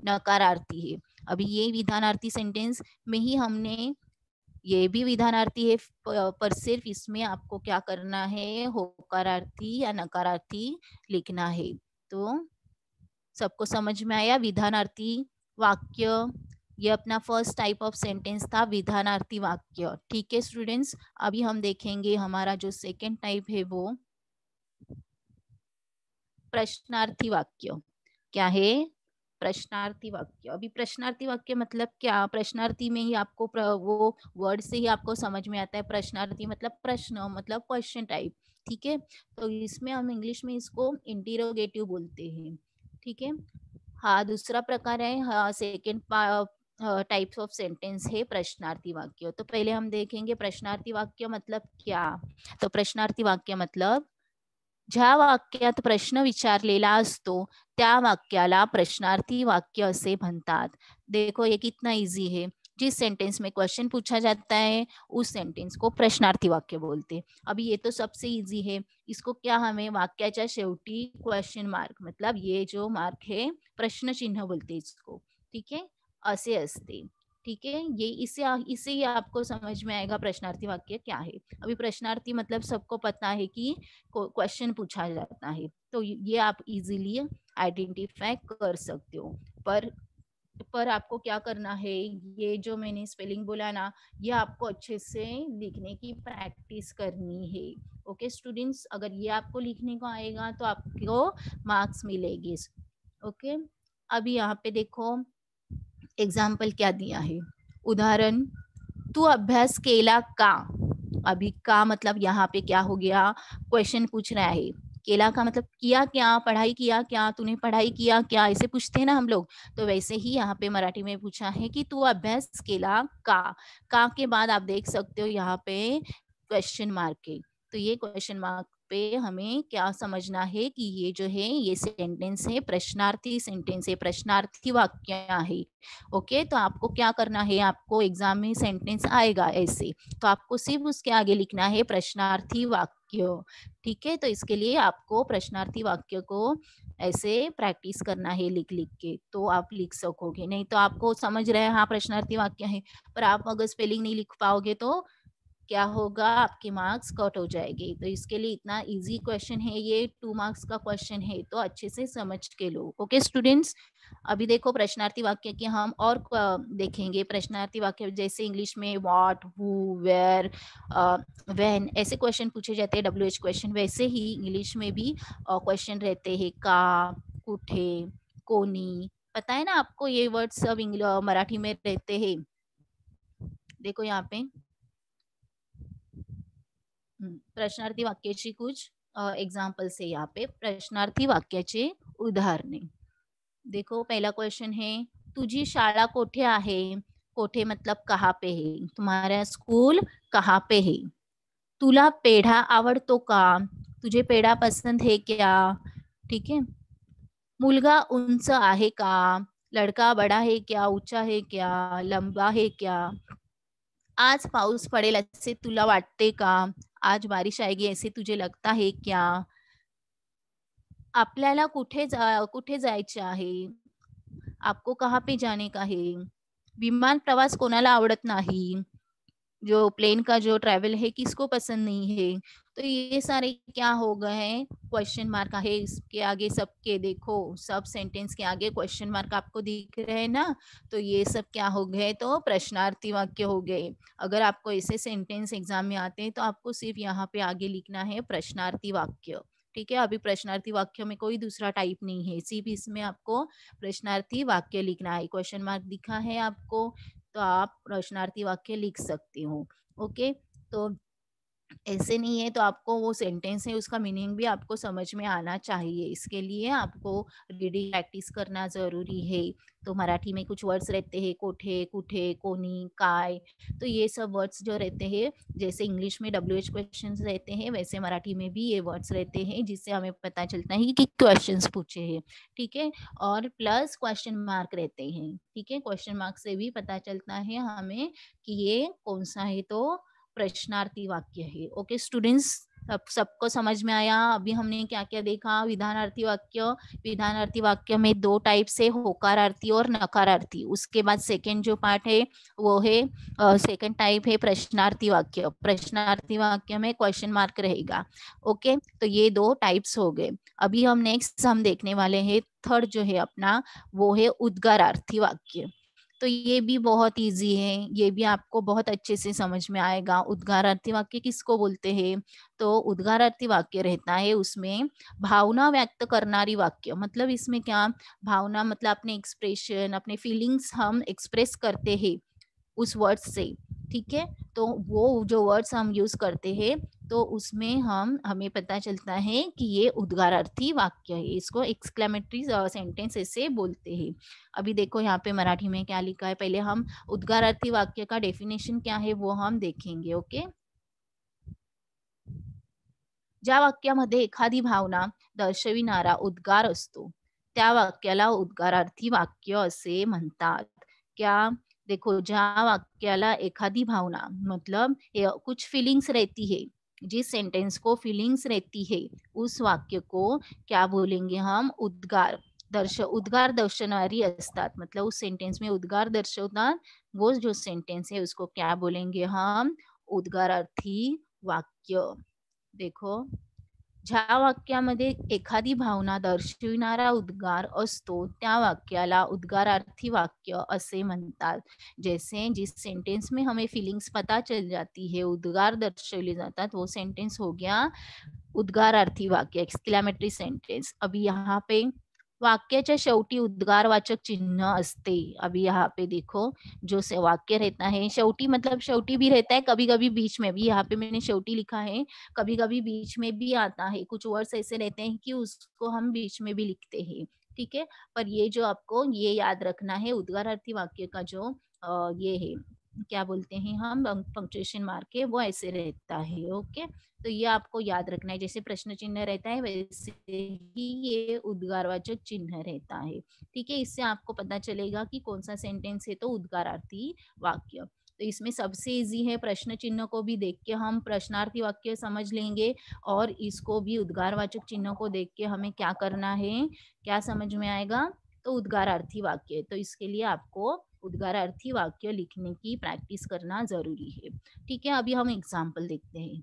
नकारार्थी है। अभी ये विधानार्थी सेंटेंस में ही हमने, ये भी विधानार्थी है, पर सिर्फ इसमें आपको क्या करना है, होकारार्थी या नकारार्थी लिखना है। तो सबको समझ में आया? विधानार्थी वाक्य, ये अपना फर्स्ट टाइप ऑफ सेंटेंस था, विधानार्थी वाक्य, ठीक है स्टूडेंट्स। अभी हम देखेंगे हमारा जो सेकेंड टाइप है वो प्रश्नार्थी वाक्य। क्या है? प्रश्नार्थी वाक्य। अभी प्रश्नार्थी वाक्य मतलब क्या, प्रश्नार्थी में ही आपको वो वर्ड से ही आपको समझ में आता है, प्रश्नार्थी मतलब प्रश्न, मतलब क्वेश्चन टाइप, ठीक है। तो इसमें हम इंग्लिश में इसको इंटीरोगेटिव बोलते हैं, ठीक है। हाँ, दूसरा प्रकार है, हाँ, सेकेंड टाइप्स ऑफ सेंटेंस है प्रश्नार्थी वाक्य। तो पहले हम देखेंगे प्रश्नार्थी वाक्य मतलब क्या। तो प्रश्नार्थी वाक्य मतलब ज्या वाक्यात प्रश्न विचारलेला असतो त्या वाक्याला प्रश्नार्थी वाक्य असे म्हणतात। देखो ये कितना इजी है, जिस सेंटेंस में क्वेश्चन पूछा जाता है उस सेंटेंस को प्रश्नार्थी वाक्य बोलते हैं। अभी ये तो सबसे इजी है, इसको क्या, हमें वाक्याच्या शेवटी क्वेश्चन मार्क, मतलब ये जो मार्क है प्रश्न चिन्ह बोलते इसको, ठीक है, असे असते, ठीक है। ये इससे ही आपको समझ में आएगा प्रश्नार्थी वाक्य क्या है। अभी प्रश्नार्थी मतलब सबको पता है कि क्वेश्चन पूछा जाता है, तो ये आप इजीली आइडेंटिफाई कर सकते हो। पर आपको क्या करना है, ये जो मैंने स्पेलिंग बोला ना, ये आपको अच्छे से लिखने की प्रैक्टिस करनी है। ओके स्टूडेंट्स, अगर ये आपको लिखने को आएगा तो आपको मार्क्स मिलेंगे। ओके, अभी यहाँ पे देखो एग्जाम्पल क्या दिया है, उदाहरण, तू अभ्यास केला का। अभी का मतलब यहाँ पे क्या हो गया, क्वेश्चन पूछ रहा है। केला का मतलब किया क्या, पढ़ाई किया क्या, तूने पढ़ाई किया क्या, ऐसे पूछते हैं ना हम लोग। तो वैसे ही यहाँ पे मराठी में पूछा है कि तू अभ्यास केला का के बाद आप देख सकते हो यहाँ पे क्वेश्चन मार्क है। तो ये क्वेश्चन मार्क पे हमें क्या समझना है कि ये जो है ये सेंटेंस है, प्रश्नार्थी सेंटेंस है, प्रश्नार्थी वाक्य है। ओके, तो आपको क्या करना है, आपको एग्जाम में सेंटेंस आएगा ऐसे, तो आपको सिर्फ उसके आगे लिखना है प्रश्नार्थी वाक्य। ठीक है, तो इसके लिए आपको प्रश्नार्थी वाक्य को ऐसे प्रैक्टिस करना है लिख लिख के, तो आप लिख सकोगे। नहीं तो आपको समझ रहे हैं हाँ प्रश्नार्थी वाक्य है, पर आप अगर स्पेलिंग नहीं लिख पाओगे तो क्या होगा, आपके मार्क्स कट हो जाएंगे। तो इसके लिए इतना इजी क्वेश्चन है ये, 2 मार्क्स का क्वेश्चन है, तो अच्छे से समझ के लो। ओके स्टूडेंट्स, अभी देखो प्रश्नार्थी वाक्य के हम और देखेंगे। प्रश्नार्थी वाक्य जैसे इंग्लिश में व्हाट, हु, वेयर, व्हेन ऐसे क्वेश्चन पूछे जाते हैं, WH क्वेश्चन, वैसे ही इंग्लिश में भी क्वेश्चन रहते हैं, का, कुठे, कोनी। पता है ना आपको, ये वर्ड सब मराठी में रहते हैं। देखो यहाँ पे प्रश्नार्थी वाक्याची कुछ एग्जाम्पल्स है यहाँ पे, प्रश्नार्थी वाक्याचे उदाहरणे। देखो पहला क्वेश्चन है, तुझी शाळा कोठे आहे? कोठे मतलब कहाँ पे है, तुम्हारा स्कूल कहाँ पे है? तुला पेढा आवडतो का? तुझे पेढा पसंद है क्या? ठीक है। मुलगा उंच आहे का? लड़का बड़ा है क्या, ऊंचा है क्या, लंबा है क्या? आज पाऊस पडेल असे तुला वाटते का? आज बारिश आएगी ऐसे तुझे लगता है क्या? आपल्याला कुठे जायचे आहे? आपको कहाँ पे जाने का है? विमान प्रवास कोणाला आवडत नाही? जो प्लेन का जो ट्रैवल है किसको पसंद नहीं है? तो ये सारे क्या हो गए हैं, क्वेश्चन मार्क है इसके आगे सबके। देखो सब सेंटेंस के आगे क्वेश्चन मार्क आपको दिख रहे हैं ना, तो ये सब क्या हो गए, तो प्रश्नार्थी वाक्य हो गए। अगर आपको ऐसे सेंटेंस एग्जाम में आते हैं तो आपको सिर्फ यहाँ पे आगे लिखना है प्रश्नार्थी वाक्य। ठीक है, अभी प्रश्नार्थी वाक्य में कोई दूसरा टाइप नहीं है, सिर्फ इसमें आपको प्रश्नार्थी वाक्य लिखना है। क्वेश्चन मार्क दिखा है आपको, तो आप प्रश्नार्थी वाक्य लिख सकते हो। ओके, तो ऐसे नहीं है, तो आपको वो सेंटेंस है उसका मीनिंग भी आपको समझ में आना चाहिए। इसके लिए आपको रीडिंग प्रैक्टिस करना जरूरी है। तो मराठी में कुछ वर्ड्स रहते हैं, कोठे, कुठे, कोनी, काय, तो ये सब वर्ड्स जो रहते हैं, जैसे इंग्लिश में WH क्वेश्चंस रहते हैं, वैसे मराठी में भी ये वर्ड्स रहते हैं, जिससे हमें पता चलता है कि क्वेश्चंस पूछे हैं। ठीक है, और प्लस क्वेश्चन मार्क रहते हैं। ठीक है, क्वेश्चन मार्क से भी पता चलता है हमें कि ये कौन सा है, तो प्रश्नार्थी वाक्य है। ओके स्टूडेंट्स, सबको समझ में आया? अभी हमने क्या क्या देखा, विधानार्थी वाक्य। विधानार्थी वाक्य में 2 टाइप से, होकारार्थी और नकारार्थी। उसके बाद सेकंड जो पार्ट है वो है, सेकंड टाइप है प्रश्नार्थी वाक्य। प्रश्नार्थी वाक्य में क्वेश्चन मार्क रहेगा। ओके, तो ये 2 टाइप्स हो गए। अभी हम नेक्स्ट हम देखने वाले हैं थर्ड जो है अपना, वो है उद्गारार्थी वाक्य। तो ये भी बहुत इजी है, ये भी आपको बहुत अच्छे से समझ में आएगा। उद्गारार्थी वाक्य किसको बोलते हैं, तो उद्गारार्थी वाक्य रहता है उसमें भावना व्यक्त करनारी वाक्य। मतलब इसमें क्या, भावना मतलब अपने एक्सप्रेशन, अपने फीलिंग्स हम एक्सप्रेस करते हैं उस वर्ड से। ठीक है, तो वो जो वर्ड्स हम यूज करते हैं, तो उसमें हमें पता चलता है कि ये उद्गारार्थी वाक्य है। इसको एक्सक्लेमेटरी सेंटेंस ऐसे बोलते हैं। अभी देखो यहाँ पे मराठी में क्या लिखा है, पहले हम उद्गारार्थी वाक्य का डेफिनेशन क्या है वो हम देखेंगे। ओके, ज्या वाक्यामध्ये एखादी भावना दर्शविणारा उद्गार असतो त्या वाक्याला उद्गारार्थी वाक्य असे म्हणतात। क्या, देखो ज्या वाक्याला एखादी भावना मतलब कुछ फीलिंग्स रहती है, जिस सेंटेंस को फीलिंग्स रहती है उस वाक्य को क्या बोलेंगे हम, उद्गार दर्शनारी असतात। मतलब उस सेंटेंस में उद्गार दर्शवतात, वो जो सेंटेंस है उसको क्या बोलेंगे हम, उद्गारार्थी वाक्य। देखो, ज्या वाक्यामध्ये एखादी भावना दर्शविणारा उद्गार असतो त्या वाक्याला उद्गारार्थी वाक्य असे म्हणतात। जैसे जिस सेंटेंस में हमें फीलिंग्स पता चल जाती है, उद्गार दर्शवले जातात, वो सेंटेंस हो गया उद्गारार्थी वाक्य, एक्सक्लेमेटरी सेंटेंस। अभी यहाँ पे वाक्याच्या शेवटी उद्गारवाचक चिन्ह असते। अभी यहाँ पे देखो, जो से वाक्य रहता है शेवटी, मतलब शेवटी भी रहता है, कभी कभी बीच में भी, यहाँ पे मैंने शेवटी लिखा है, कभी कभी बीच में भी आता है। कुछ वर्ड्स ऐसे रहते हैं कि उसको हम बीच में भी लिखते हैं। ठीक है, पर ये जो आपको ये याद रखना है, उद्गारार्थी वाक्य का जो ये है क्या बोलते हैं हम, पंक्चुएशन मार्क है वो ऐसे रहता है। ओके, तो ये आपको याद रखना है, जैसे प्रश्न चिन्ह रहता है वैसे ही ये उद्गारवाचक चिन्ह रहता है। ठीक है, इससे आपको पता चलेगा कि कौन सा सेंटेंस है तो उद्गारार्थी वाक्य। तो इसमें सबसे इजी है, प्रश्न चिन्ह को भी देख के हम प्रश्नार्थी वाक्य समझ लेंगे और इसको भी उद्गारवाचक चिन्ह को देख के हमें क्या करना है, क्या समझ में आएगा, तो उद्गारार्थी वाक्य। तो इसके लिए आपको उद्गारार्थी वाक्य लिखने की प्रैक्टिस करना जरूरी है। ठीक है, अभी हम एग्जाम्पल देखते हैं।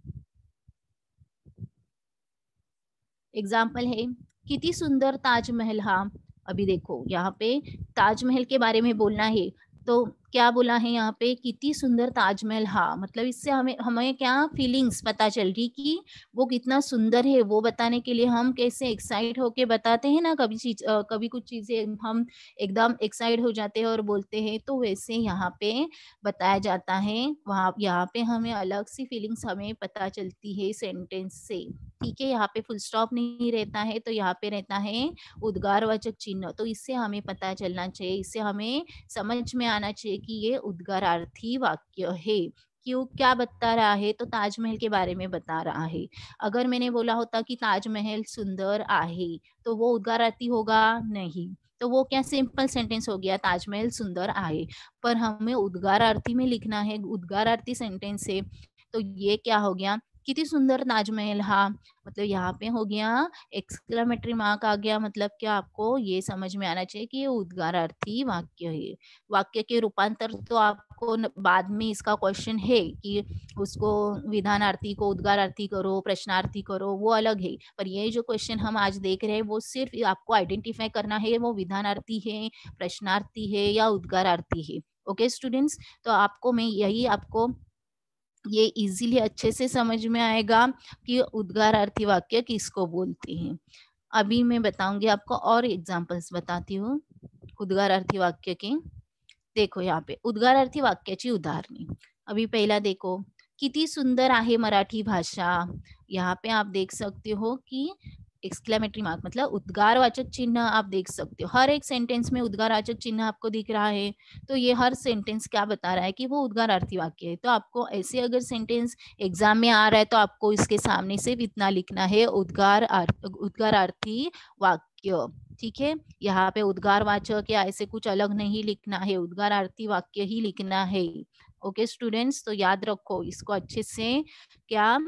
एग्जाम्पल है, किती सुंदर ताजमहल हा। अभी देखो यहाँ पे ताजमहल के बारे में बोलना है, तो क्या बोला है यहाँ पे, कितनी सुंदर ताजमहल हा, मतलब इससे हमें हमें क्या फीलिंग्स पता चल रही कि वो कितना सुंदर है, वो बताने के लिए हम कैसे एक्साइट होके बताते हैं ना, कभी कुछ चीजें हम एकदम एक्साइट हो जाते हैं और बोलते हैं, तो वैसे यहाँ पे बताया जाता है, वहाँ यहाँ पे हमें अलग सी फीलिंग्स हमें पता चलती है सेंटेंस से। ठीक है, यहाँ पे फुल स्टॉप नहीं रहता है, तो यहाँ पे रहता है उद्गारवाचक चिन्ह। तो इससे हमें पता चलना चाहिए, इससे हमें समझ में आना चाहिए कि ये उद्गारार्थी वाक्य है। क्यों, क्या बता रहा है, तो ताजमहल के बारे में बता रहा है। अगर मैंने बोला होता कि ताजमहल सुंदर आहे, तो वो उद्गारार्थी होगा नहीं, तो वो क्या सिंपल सेंटेंस हो गया, ताजमहल सुंदर आहे। पर हमें उद्गारार्थी में लिखना है, उद्गारार्थी सेंटेंस है, तो ये क्या हो गया, कितनी सुंदर ताजमहल हा, मतलब यहाँ पे हो गया एक्सक्लेमेटरी मार्क आ गया, मतलब क्या आपको ये समझ में आना चाहिए कि ये उद्गारार्थी वाक्य है। वाक्य के रूपांतर तो आपको बाद में इसका क्वेश्चन है कि उसको विधानार्थी को उद्गारार्थी करो, प्रश्नार्थी करो, वो अलग है। पर ये जो क्वेश्चन हम आज देख रहे हैं वो सिर्फ आपको आइडेंटिफाई करना है वो विधानार्थी है, प्रश्नार्थी है या उद्गारार्थी है। ओके स्टूडेंट्स, तो आपको मैं यही आपको ये इजीली अच्छे से समझ में आएगा कि उद्गारार्थी वाक्य किसको बोलते हैं। अभी मैं बताऊंगी आपको और एग्जांपल्स बताती हूँ उद्गारार्थी वाक्य के। देखो यहाँ पे उद्गारार्थी वाक्याची उदाहरणे। अभी पहला देखो, किती सुंदर आहे मराठी भाषा। यहाँ पे आप देख सकते हो कि एक्सक्लेमेटरी मार्क मतलब उद्गारवाचक चिन्ह आप देख सकते हो, हर एक सेंटेंस में उद्गारवाचक चिन्ह आपको दिख रहा है। तो ये हर सेंटेंस क्या बता रहा है कि वो उद्गारार्थी वाक्य है। तो आपको ऐसे अगर सेंटेंस एग्जाम में आ रहा है तो आपको इसके सामने सिर्फ इतना लिखना है, उद्गारार्थी वाक्य। ठीक है, यहाँ पे उद्गारवाचक या ऐसे कुछ अलग नहीं लिखना है, उद्गारार्थी वाक्य ही लिखना है। ओके स्टूडेंट्स, तो याद रखो इसको अच्छे से, क्या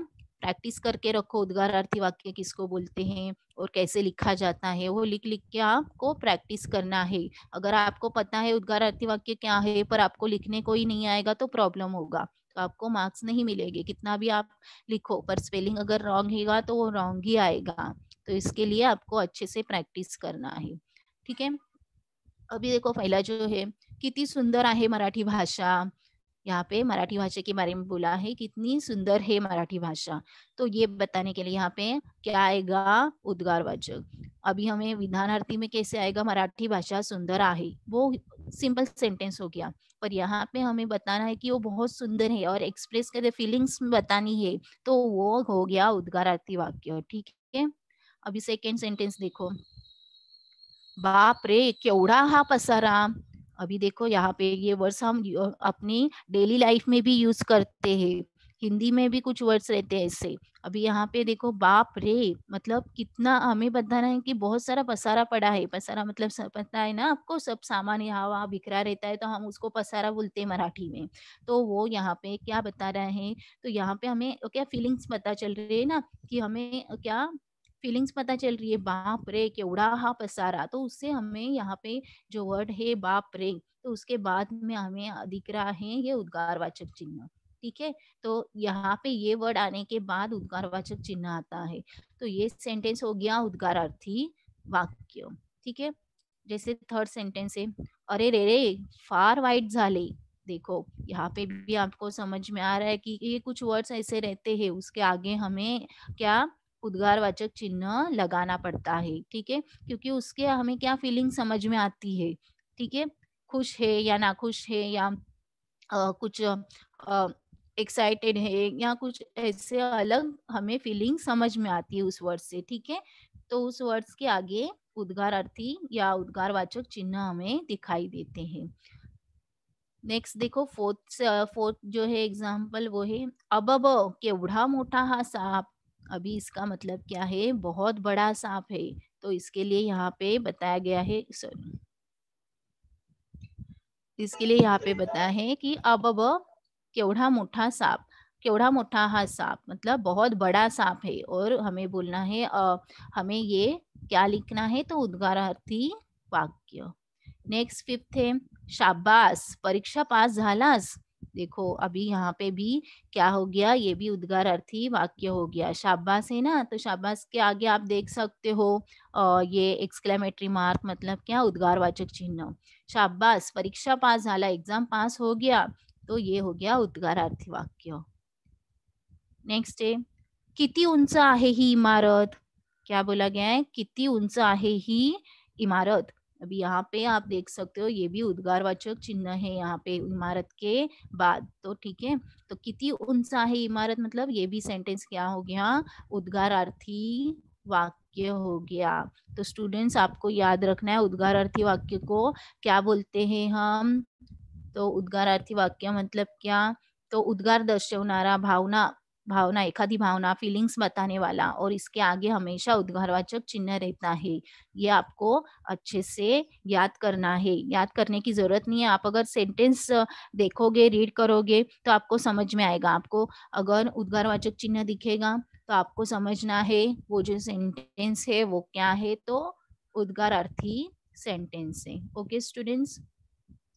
प्रैक्टिस करके रखो, उद्गारार्थी वाक्य किसको बोलते हैं और कैसे लिखा जाता है, वो लिख लिख के आपको प्रैक्टिस करना है। अगर आपको पता है उद्गारार्थी वाक्य क्या है पर आपको लिखने को ही नहीं आएगा तो प्रॉब्लम होगा, तो आपको मार्क्स नहीं मिलेंगे, कितना भी आप लिखो पर स्पेलिंग अगर रॉन्ग होगा तो वो रॉन्ग ही आएगा। तो इसके लिए आपको अच्छे से प्रैक्टिस करना है। ठीक है, अभी देखो पहला जो है, कितनी सुंदर आहे मराठी भाषा। यहाँ पे मराठी भाषा के बारे में बोला है, कितनी सुंदर है मराठी भाषा। तो ये बताने के लिए यहाँ पे क्या आएगा, उद्गारवाचक। अभी हमें विधानार्थी में कैसे आएगा, मराठी भाषा सुंदर आहे, वो सिंपल सेंटेंस हो गया। पर यहाँ पे हमें बताना है कि वो बहुत सुंदर है और एक्सप्रेस करके फीलिंग्स बतानी है, तो वो हो गया उद्गारार्थी वाक्य। ठीक है, अभी सेकेंड सेंटेंस देखो, बाप रे केवड़ा हा पसारा। अभी देखो यहाँ पे ये वर्ड्स हम अपनी डेली लाइफ में भी यूज करते हैं, हिंदी में भी कुछ वर्ड्स रहते हैं ऐसे। अभी यहाँ पे देखो बाप रे, मतलब कितना हमें बताना है कि बहुत सारा पसारा पड़ा है। पसारा मतलब पता है ना आपको, सब सामान यहाँ वहाँ बिखरा रहता है तो हम उसको पसारा बोलते हैं मराठी में। तो वो यहाँ पे क्या बता रहे हैं, तो यहाँ पे हमें क्या फीलिंग्स पता चल रही है ना, कि हमें क्या फीलिंग्स पता चल रही है, बाप रे केवड़ा हा पसारा। तो उससे हमें यहाँ पे जो वर्ड है बाप रे, तो उसके बाद में हमें दिख रहा है ये उद्गारवाचक चिन्ह। ठीक है, तो यहाँ पे ये वर्ड आने के बाद उद्गारवाचक चिन्ह आता है, तो ये सेंटेंस हो गया उद्गारार्थी वाक्य। ठीक है, जैसे थर्ड सेंटेंस है, अरे रे रे फार वाईट झाले। देखो यहाँ पे भी आपको समझ में आ रहा है कि ये कुछ वर्ड्स ऐसे रहते हैं, उसके आगे हमें क्या उद्गारवाचक चिन्ह लगाना पड़ता है। ठीक है, क्योंकि उसके हमें क्या फीलिंग समझ में आती है। ठीक है, खुश है या नाखुश है या कुछ एक्साइटेड है या कुछ ऐसे अलग हमें फीलिंग समझ में आती है उस वर्ड से। ठीक है, तो उस वर्ड्स के आगे उद्गारार्थी या उद्गारवाचक चिन्ह हमें दिखाई देते हैं। नेक्स्ट देखो फोर्थ जो है एग्जाम्पल वो है अबब केवढा मोठा हा सांप। अभी इसका मतलब क्या है, बहुत बड़ा सांप है। तो इसके लिए यहाँ पे बताया गया है, सॉरी, इसके लिए यहाँ पे बताया है कि अबब केवढा मोठा सांप, केवढा मोठा हा सांप मतलब बहुत बड़ा सांप है। और हमें बोलना है हमें ये क्या लिखना है, तो उद्गारार्थी वाक्य। नेक्स्ट फिफ्थ है शाबाश परीक्षा पास झालास। देखो अभी यहाँ पे भी क्या हो गया, ये भी उद्गारार्थी वाक्य हो गया। शाबाश है ना, तो शाबाश के आगे आप देख सकते हो ये एक्सक्लेमेटरी मार्क मतलब क्या, उद्गारवाचक चिन्ह। शाबाश परीक्षा पास झाला, एग्जाम पास हो गया, तो ये हो गया उद्गारार्थी वाक्य। नेक्स्ट है किती उंच आहे ही इमारत। क्या बोला गया है, किती उंच आहे ही इमारत। अभी यहाँ पे आप देख सकते हो ये भी उद्गारवाचक चिन्ह है यहाँ पे इमारत के बाद, तो ठीक है। तो किती उंच आहे इमारत मतलब ये भी सेंटेंस क्या हो गया, उद्गारार्थी वाक्य हो गया। तो स्टूडेंट्स आपको याद रखना है उद्गारार्थी वाक्य को क्या बोलते हैं हम। तो उद्गारार्थी वाक्य मतलब क्या, तो उद्गार दर्शवणारा, भावना भावना एखादी भावना फीलिंग्स बताने वाला, और इसके आगे हमेशा उद्गारवाचक चिन्ह रहता है। ये आपको अच्छे से याद करना है, याद करने की जरूरत नहीं है। आप अगर सेंटेंस देखोगे, रीड करोगे तो आपको समझ में आएगा। आपको अगर उद्गारवाचक चिन्ह दिखेगा तो आपको समझना है वो जो सेंटेंस है वो क्या है, तो उद्गारार्थी सेंटेंस है। ओके स्टूडेंट्स,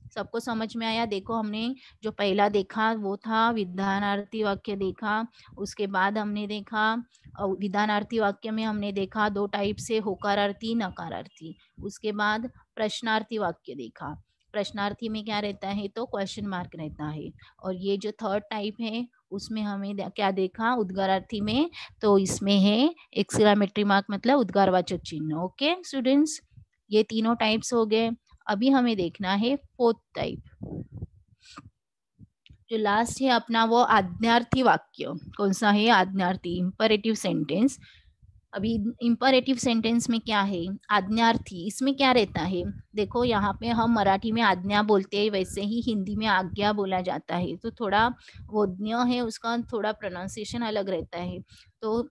सबको समझ में आया। देखो हमने जो पहला देखा वो था विधानार्थी वाक्य देखा, उसके बाद हमने देखा विधानार्थी वाक्य में हमने देखा दो टाइप से, होकारार्थी नकारार्थी। उसके बाद प्रश्नार्थी वाक्य देखा, प्रश्नार्थी में क्या रहता है, तो क्वेश्चन मार्क रहता है। और ये जो थर्ड टाइप है उसमें हमें क्या देखा उद्गारार्थी में, तो इसमें है एक्सक्लेमेटरी मार्क मतलब उद्गारवाचक चिन्ह। ओके स्टूडेंट्स, ये तीनों टाइप्स हो गए। अभी हमें देखना है फोर्थ टाइप, जो लास्ट है अपना वो आज्ञार्थी वाक्य। कौन सा है, आज्ञार्थी इंपरेटिव सेंटेंस। अभी इंपरेटिव सेंटेंस में क्या है, आज्ञार्थी, इसमें क्या रहता है। देखो यहाँ पे हम मराठी में आज्ञा बोलते हैं, वैसे ही हिंदी में आज्ञा बोला जाता है। तो थोड़ा वो ज्ञ है उसका थोड़ा प्रोनाउंसिएशन अलग रहता है। तो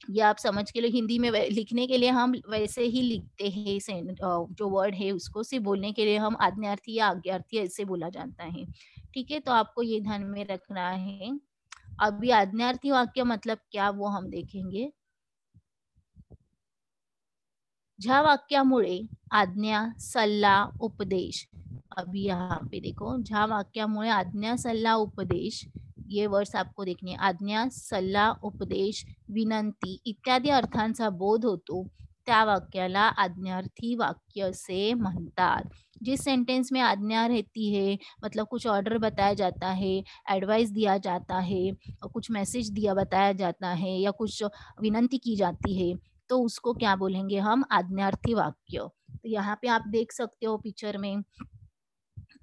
ये आप समझ के लिए हिंदी में लिखने के लिए हम वैसे ही लिखते हैं, जो वर्ड है उसको सिर्फ बोलने के लिए हम आज्ञार्थी या आज्ञार्थी ऐसे बोला जाता है। ठीक है, तो आपको ये ध्यान में रखना है। अभी आज्ञार्थी वाक्य मतलब क्या वो हम देखेंगे। ज्या वाक्यामुळे आज्ञा सल्ला उपदेश, अभी यहाँ पे देखो ज्या वाक्यामुळे आज्ञा सल्ला उपदेश, ये वर्ड्स आपको देखने, आज्ञा सल्ला उपदेश विनंती इत्यादी अर्थांचा बोध होतो त्या वाक्याला आज्ञार्थी वाक्य असे म्हणतात। जिस सेंटेंस में आज्ञा रहती है मतलब कुछ ऑर्डर बताया जाता है, एडवाइस दिया जाता है, कुछ मैसेज दिया बताया जाता है, या कुछ विनंती की जाती है, तो उसको क्या बोलेंगे हम, आज्ञार्थी वाक्य। तो यहाँ पे आप देख सकते हो पिक्चर में,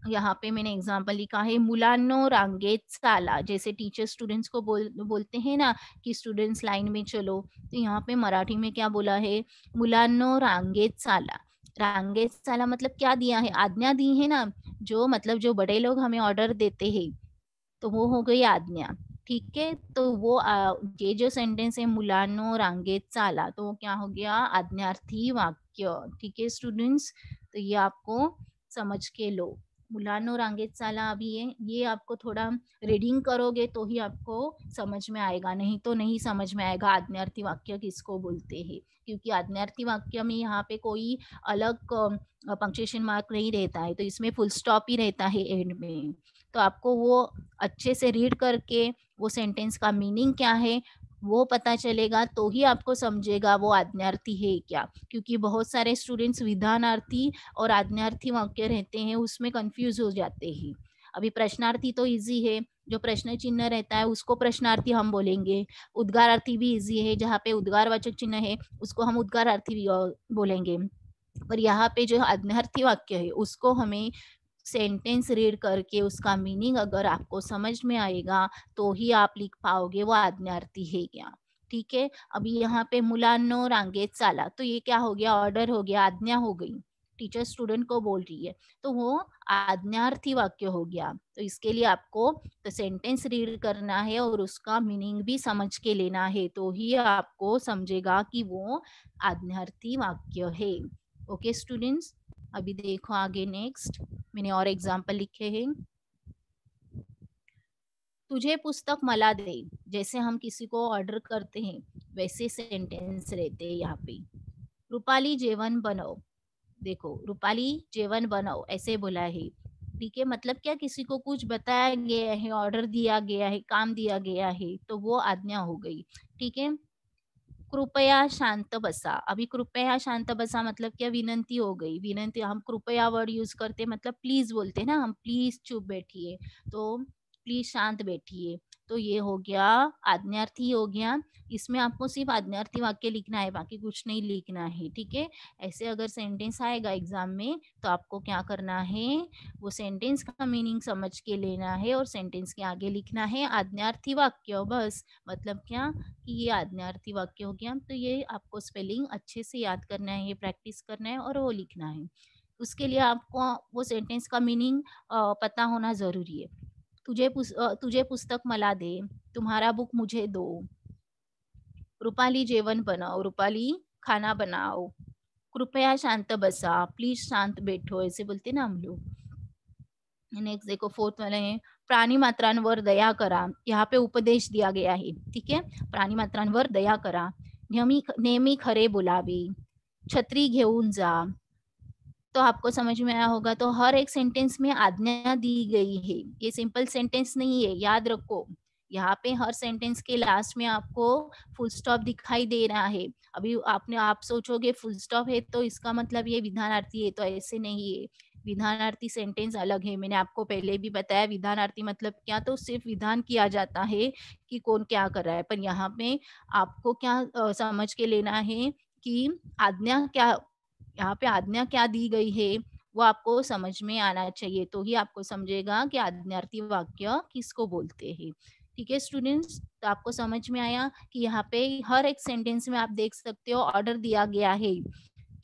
यहाँ पे मैंने एग्जाम्पल लिखा है मुलांनो रांगेत चाला। जैसे टीचर स्टूडेंट्स को बोलते हैं ना कि स्टूडेंट्स लाइन में चलो, तो यहाँ पे मराठी में क्या बोला है, मुलांनो रांगेत चाला। रांगेत चाला मतलब क्या दिया है, आज्ञा दी है ना, जो मतलब जो बड़े लोग हमें ऑर्डर देते हैं तो वो हो गई आज्ञा। ठीक है, तो वो ये जो सेंटेंस है मुलांनो रांगेत चाला, तो वो क्या हो गया, आज्ञार्थी वाक्य। ठीक है स्टूडेंट्स, तो ये आपको समझ के लो, मुलांनो रांगेत चाला। अभी ये आपको थोड़ा रीडिंग करोगे तो ही आपको समझ में आएगा, नहीं तो नहीं समझ में आएगा आज्ञार्थी वाक्य किसको बोलते हैं। क्योंकि आज्ञार्थी वाक्य में यहाँ पे कोई अलग पंक्चुएशन मार्क नहीं रहता है, तो इसमें फुल स्टॉप ही रहता है एंड में। तो आपको वो अच्छे से रीड करके वो सेंटेंस का मीनिंग क्या है वो पता चलेगा, तो ही आपको समझेगा वो आज्ञार्थी है क्या। क्योंकि बहुत सारे स्टूडेंट्स विधानार्थी और आज्ञार्थी वाक्य रहते हैं, उसमें कंफ्यूज हो जाते हैं। अभी प्रश्नार्थी तो इजी है, जो प्रश्न चिन्ह रहता है उसको प्रश्नार्थी हम बोलेंगे। उद्गारार्थी भी इजी है, जहाँ पे उद्गारवाचक चिन्ह है उसको हम उद्गारार्थी भी बोलेंगे। पर यहाँ पे जो आज्ञार्थी वाक्य है उसको हमें सेंटेंस रीड करके उसका मीनिंग अगर आपको समझ में आएगा तो ही आप लिख पाओगे वो आज्ञार्थी है क्या। ठीक है, अभी यहाँ पे मुलांनो रांगेत चाला, तो ये क्या हो गया, ऑर्डर हो गया, आज्ञा हो गई। टीचर स्टूडेंट को बोल रही है, तो वो आज्ञार्थी वाक्य हो गया। तो इसके लिए आपको तो सेंटेंस रीड करना है और उसका मीनिंग भी समझ के लेना है, तो ही आपको समझेगा कि वो आज्ञार्थी वाक्य है। ओके स्टूडेंट्स, अभी देखो आगे नेक्स्ट, मैंने और एग्जाम्पल लिखे हैं। तुझे पुस्तक मला दे, जैसे हम किसी को ऑर्डर करते हैं वैसे सेंटेंस रहते हैं यहाँ पे। रूपाली जेवण बनव, देखो रूपाली जेवण बनव ऐसे बोला है, ठीक है। मतलब क्या, किसी को कुछ बताया गया है, ऑर्डर दिया गया है, काम दिया गया है, तो वो आज्ञा हो गई, ठीक है। कृपया शांत बसा, अभी कृपया शांत बसा मतलब क्या, विनंती हो गई। विनंती, हम कृपया वर्ड यूज करते मतलब प्लीज बोलते हैं ना हम, प्लीज चुप बैठिए, तो प्लीज शांत बैठिए, तो ये हो गया आज्ञार्थी हो गया। इसमें आपको सिर्फ आज्ञार्थी वाक्य लिखना है, बाकी कुछ नहीं लिखना है, ठीक है। ऐसे अगर सेंटेंस आएगा एग्जाम में तो आपको क्या करना है, वो सेंटेंस का मीनिंग समझ के लेना है और सेंटेंस के आगे लिखना है आज्ञार्थी वाक्य, बस। मतलब क्या कि ये आज्ञार्थी वाक्य हो गया, तो ये आपको स्पेलिंग अच्छे से याद करना है, प्रैक्टिस करना है और वो लिखना है। उसके लिए आपको वो सेंटेंस का मीनिंग पता होना जरूरी है। तुझे पुस्तक मला दे, तुम्हारा बुक मुझे दो, रूपाली जेवण बनाओ, रूपाली खाना बनाओ, कृपया शांत बसा, प्लीज शांत बैठो, ऐसे बोलते ना हम लोग। नेक्स्ट देखो फोर्थ वाला है, प्राणी मात्रांवर दया करा, यहाँ पे उपदेश दिया गया है, ठीक है। प्राणी मात्रांवर दया करा, नेहमी खरे बोलावे, छत्री घेऊन जा, तो आपको समझ में आया होगा। तो हर एक सेंटेंस में आज्ञा दी गई है, ये सिंपल सेंटेंस नहीं है, याद रखो। यहाँ पे हर सेंटेंस के लास्ट में आपको फुल स्टॉप दिखाई दे रहा है। अभी आप सोचोगे फुल स्टॉप है तो इसका मतलब ये विधानार्थी है, तो ऐसे नहीं है। विधानार्थी सेंटेंस अलग है, मैंने आपको पहले भी बताया। विधानार्थी मतलब क्या, तो सिर्फ विधान किया जाता है कि कौन क्या कर रहा है, पर यहाँ पे आपको क्या समझ के लेना है कि आज्ञा क्या, यहाँ पे आज्ञा क्या दी गई है वो आपको समझ में आना चाहिए, तो ही आपको समझेगा कि आज्ञार्थी वाक्य किसको बोलते हैं, ठीक है स्टूडेंट्स। तो आपको समझ में आया कि यहाँ पे हर एक सेंटेंस में आप देख सकते हो ऑर्डर दिया गया है।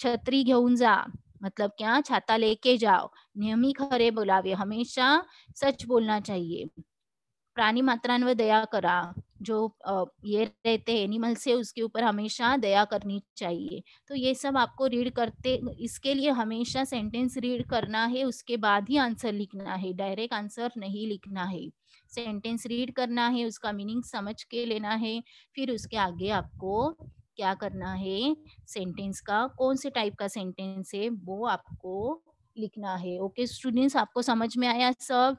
छत्री घेऊन जा मतलब क्या, छाता लेके जाओ, नेहमी खरे बोलावे, हमेशा सच बोलना चाहिए, प्राणी मात्रांवर दया करा, जो ये रहते हैं एनिमल से उसके ऊपर हमेशा दया करनी चाहिए। तो ये सब आपको रीड करते, इसके लिए हमेशा सेंटेंस रीड करना है, उसके बाद ही आंसर लिखना है, डायरेक्ट आंसर नहीं लिखना है। सेंटेंस रीड करना है, उसका मीनिंग समझ के लेना है, फिर उसके आगे आपको क्या करना है, सेंटेंस का कौन से टाइप का सेंटेंस है वो आपको लिखना है। ओके स्टूडेंट्स, आपको समझ में आया सब।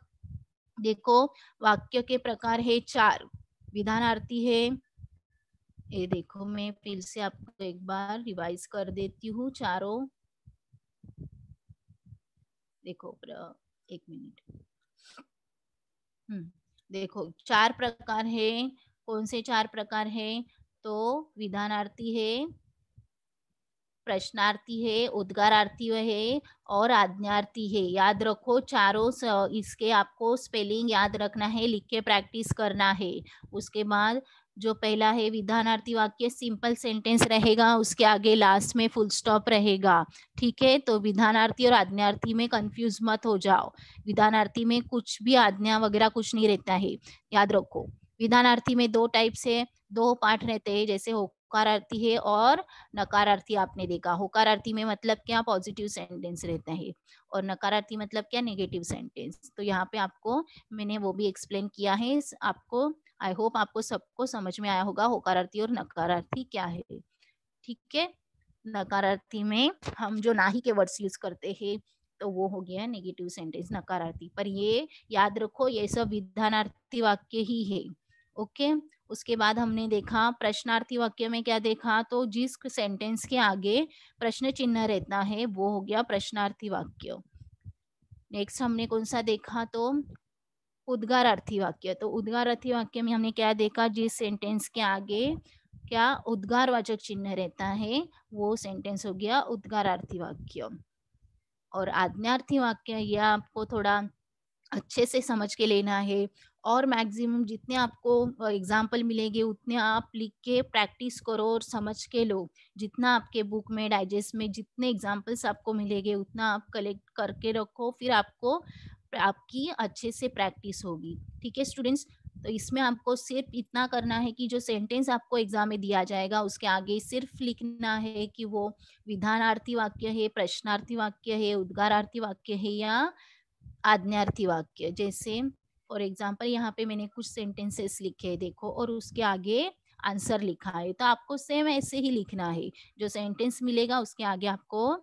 देखो वाक्य के प्रकार है 4, विधानार्थी है, ये देखो मैं फिर से आपको एक बार रिवाइज कर देती हूँ चारों। देखो एक मिनट, देखो 4 प्रकार है, कौन से 4 प्रकार है, तो विधानार्थी है, प्रश्नार्थी है, उद्गारार्थी है और आज्ञार्थी है। याद रखो चारों इसके आपको स्पेलिंग याद रखना है, लिख के प्रैक्टिस करना है। उसके बाद जो पहला है विधानार्थी वाक्य, सिंपल सेंटेंस रहेगा, उसके आगे लास्ट में फुल स्टॉप रहेगा, ठीक है। तो विधानार्थी और आज्ञार्थी में कंफ्यूज मत हो जाओ, विधानार्थी में कुछ भी आज्ञा वगैरह कुछ नहीं रहता है, याद रखो। विधानार्थी में 2 टाइप से 2 पार्ट रहते हैं, जैसे होकारार्थी है और नकारार्थी। आपने देखा होकारार्थी में मतलब क्या, पॉजिटिव सेंटेंस रहता है, और नकारार्थी मतलब क्या, नेगेटिव सेंटेंस। तो यहाँ पे आपको मैंने वो भी एक्सप्लेन किया है आपको। आई होप आपको सबको समझ में आया होगा होकारार्थी और नकारार्थी क्या है, ठीक है। नकारार्थी में हम जो नाही के वर्ड्स यूज करते हैं तो वो हो गया नेगेटिव सेंटेंस नकारार्थी, पर ये याद रखो ये सब विधानार्थी वाक्य ही है, ओके। उसके बाद हमने देखा प्रश्नार्थी वाक्य में क्या देखा, तो जिस सेंटेंस के आगे प्रश्न चिन्ह रहता है वो हो गया प्रश्नार्थी वाक्य। नेक्स्ट हमने कौन सा देखा, तो उद्गारार्थी वाक्य। तो उद्गारार्थी वाक्य में हमने क्या देखा, जिस सेंटेंस के आगे क्या उद्गारवाचक चिन्ह रहता है वो सेंटेंस हो गया उद्गारार्थी वाक्य। और आज्ञार्थी वाक्य यह आपको थोड़ा अच्छे से समझ के लेना है, और मैक्सिमम जितने आपको एग्जाम्पल मिलेंगे उतने आप लिख के प्रैक्टिस करो और समझ के लो। जितना आपके बुक में डाइजेस्ट में जितने एग्जाम्पल्स आपको मिलेंगे उतना आप कलेक्ट करके रखो, फिर आपको आपकी अच्छे से प्रैक्टिस होगी। ठीक है स्टूडेंट्स, तो इसमें आपको सिर्फ इतना करना है कि जो सेंटेंस आपको एग्जाम में दिया जाएगा उसके आगे सिर्फ लिखना है कि वो विधानार्थी वाक्य है, प्रश्नार्थी वाक्य है, उद्गारार्थी वाक्य है या आज्ञार्थी वाक्य। जैसे फॉर एग्जाम्पल यहाँ पे मैंने कुछ सेंटेंसेस लिखे हैं देखो, और उसके आगे आंसर लिखा है, तो आपको सेम ऐसे ही लिखना है। जो सेंटेंस मिलेगा उसके आगे आपको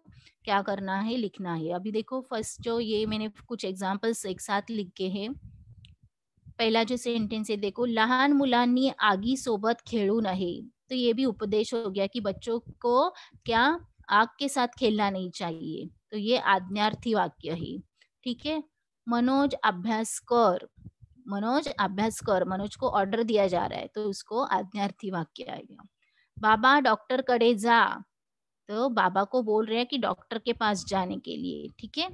क्या करना है, लिखना है। अभी देखो फर्स्ट जो ये मैंने कुछ एग्जाम्पल्स एक साथ लिखे हैं। पहिला जो सेंटेंस है देखो, लहान मुलांनी आगी सोबत खेळू नये। तो ये भी उपदेश हो गया कि बच्चों को क्या आग के साथ खेलना नहीं चाहिए, तो ये आज्ञार्थी वाक्य है। ठीक है, मनोज अभ्यास कर, मनोज अभ्यास कर, मनोज को ऑर्डर दिया जा रहा है तो उसको आज्ञार्थी वाक्य आएगा। बाबा डॉक्टर कडे जा, तो बाबा को बोल रहे हैं कि डॉक्टर के पास जाने के लिए। ठीक है,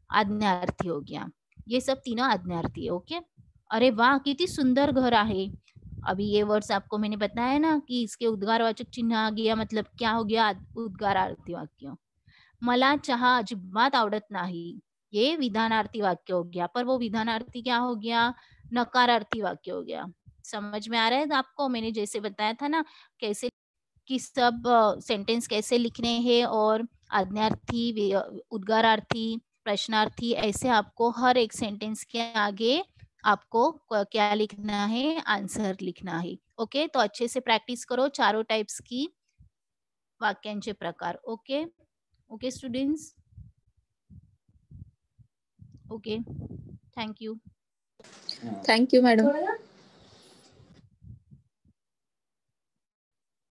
आज्ञार्थी हो गया। ये सब तीनों आज्ञार्थी है। ओके, अरे वाह कितनी सुंदर घर आहे। अभी ये वर्ड्स आपको मैंने बताया ना कि इसके उद्गारवाचक चिन्ह आ गया, मतलब क्या हो गया, उद्गारार्थी वाक्य। मला चहा अजिबात आवडत नाही, ये विधानार्थी वाक्य हो गया, पर वो विधानार्थी क्या हो गया, नकारार्थी वाक्य हो गया। समझ में आ रहा है आपको, मैंने जैसे बताया था ना कैसे कि सब सेंटेंस कैसे लिखने हैं, और आज्ञार्थी, उद्गारार्थी, प्रश्नार्थी, ऐसे आपको हर एक सेंटेंस के आगे आपको क्या लिखना है, आंसर लिखना है। ओके, तो अच्छे से प्रैक्टिस करो चारों टाइप्स की वाक्यांचे प्रकार। Okay okay students, okay, thank you. Thank you madam.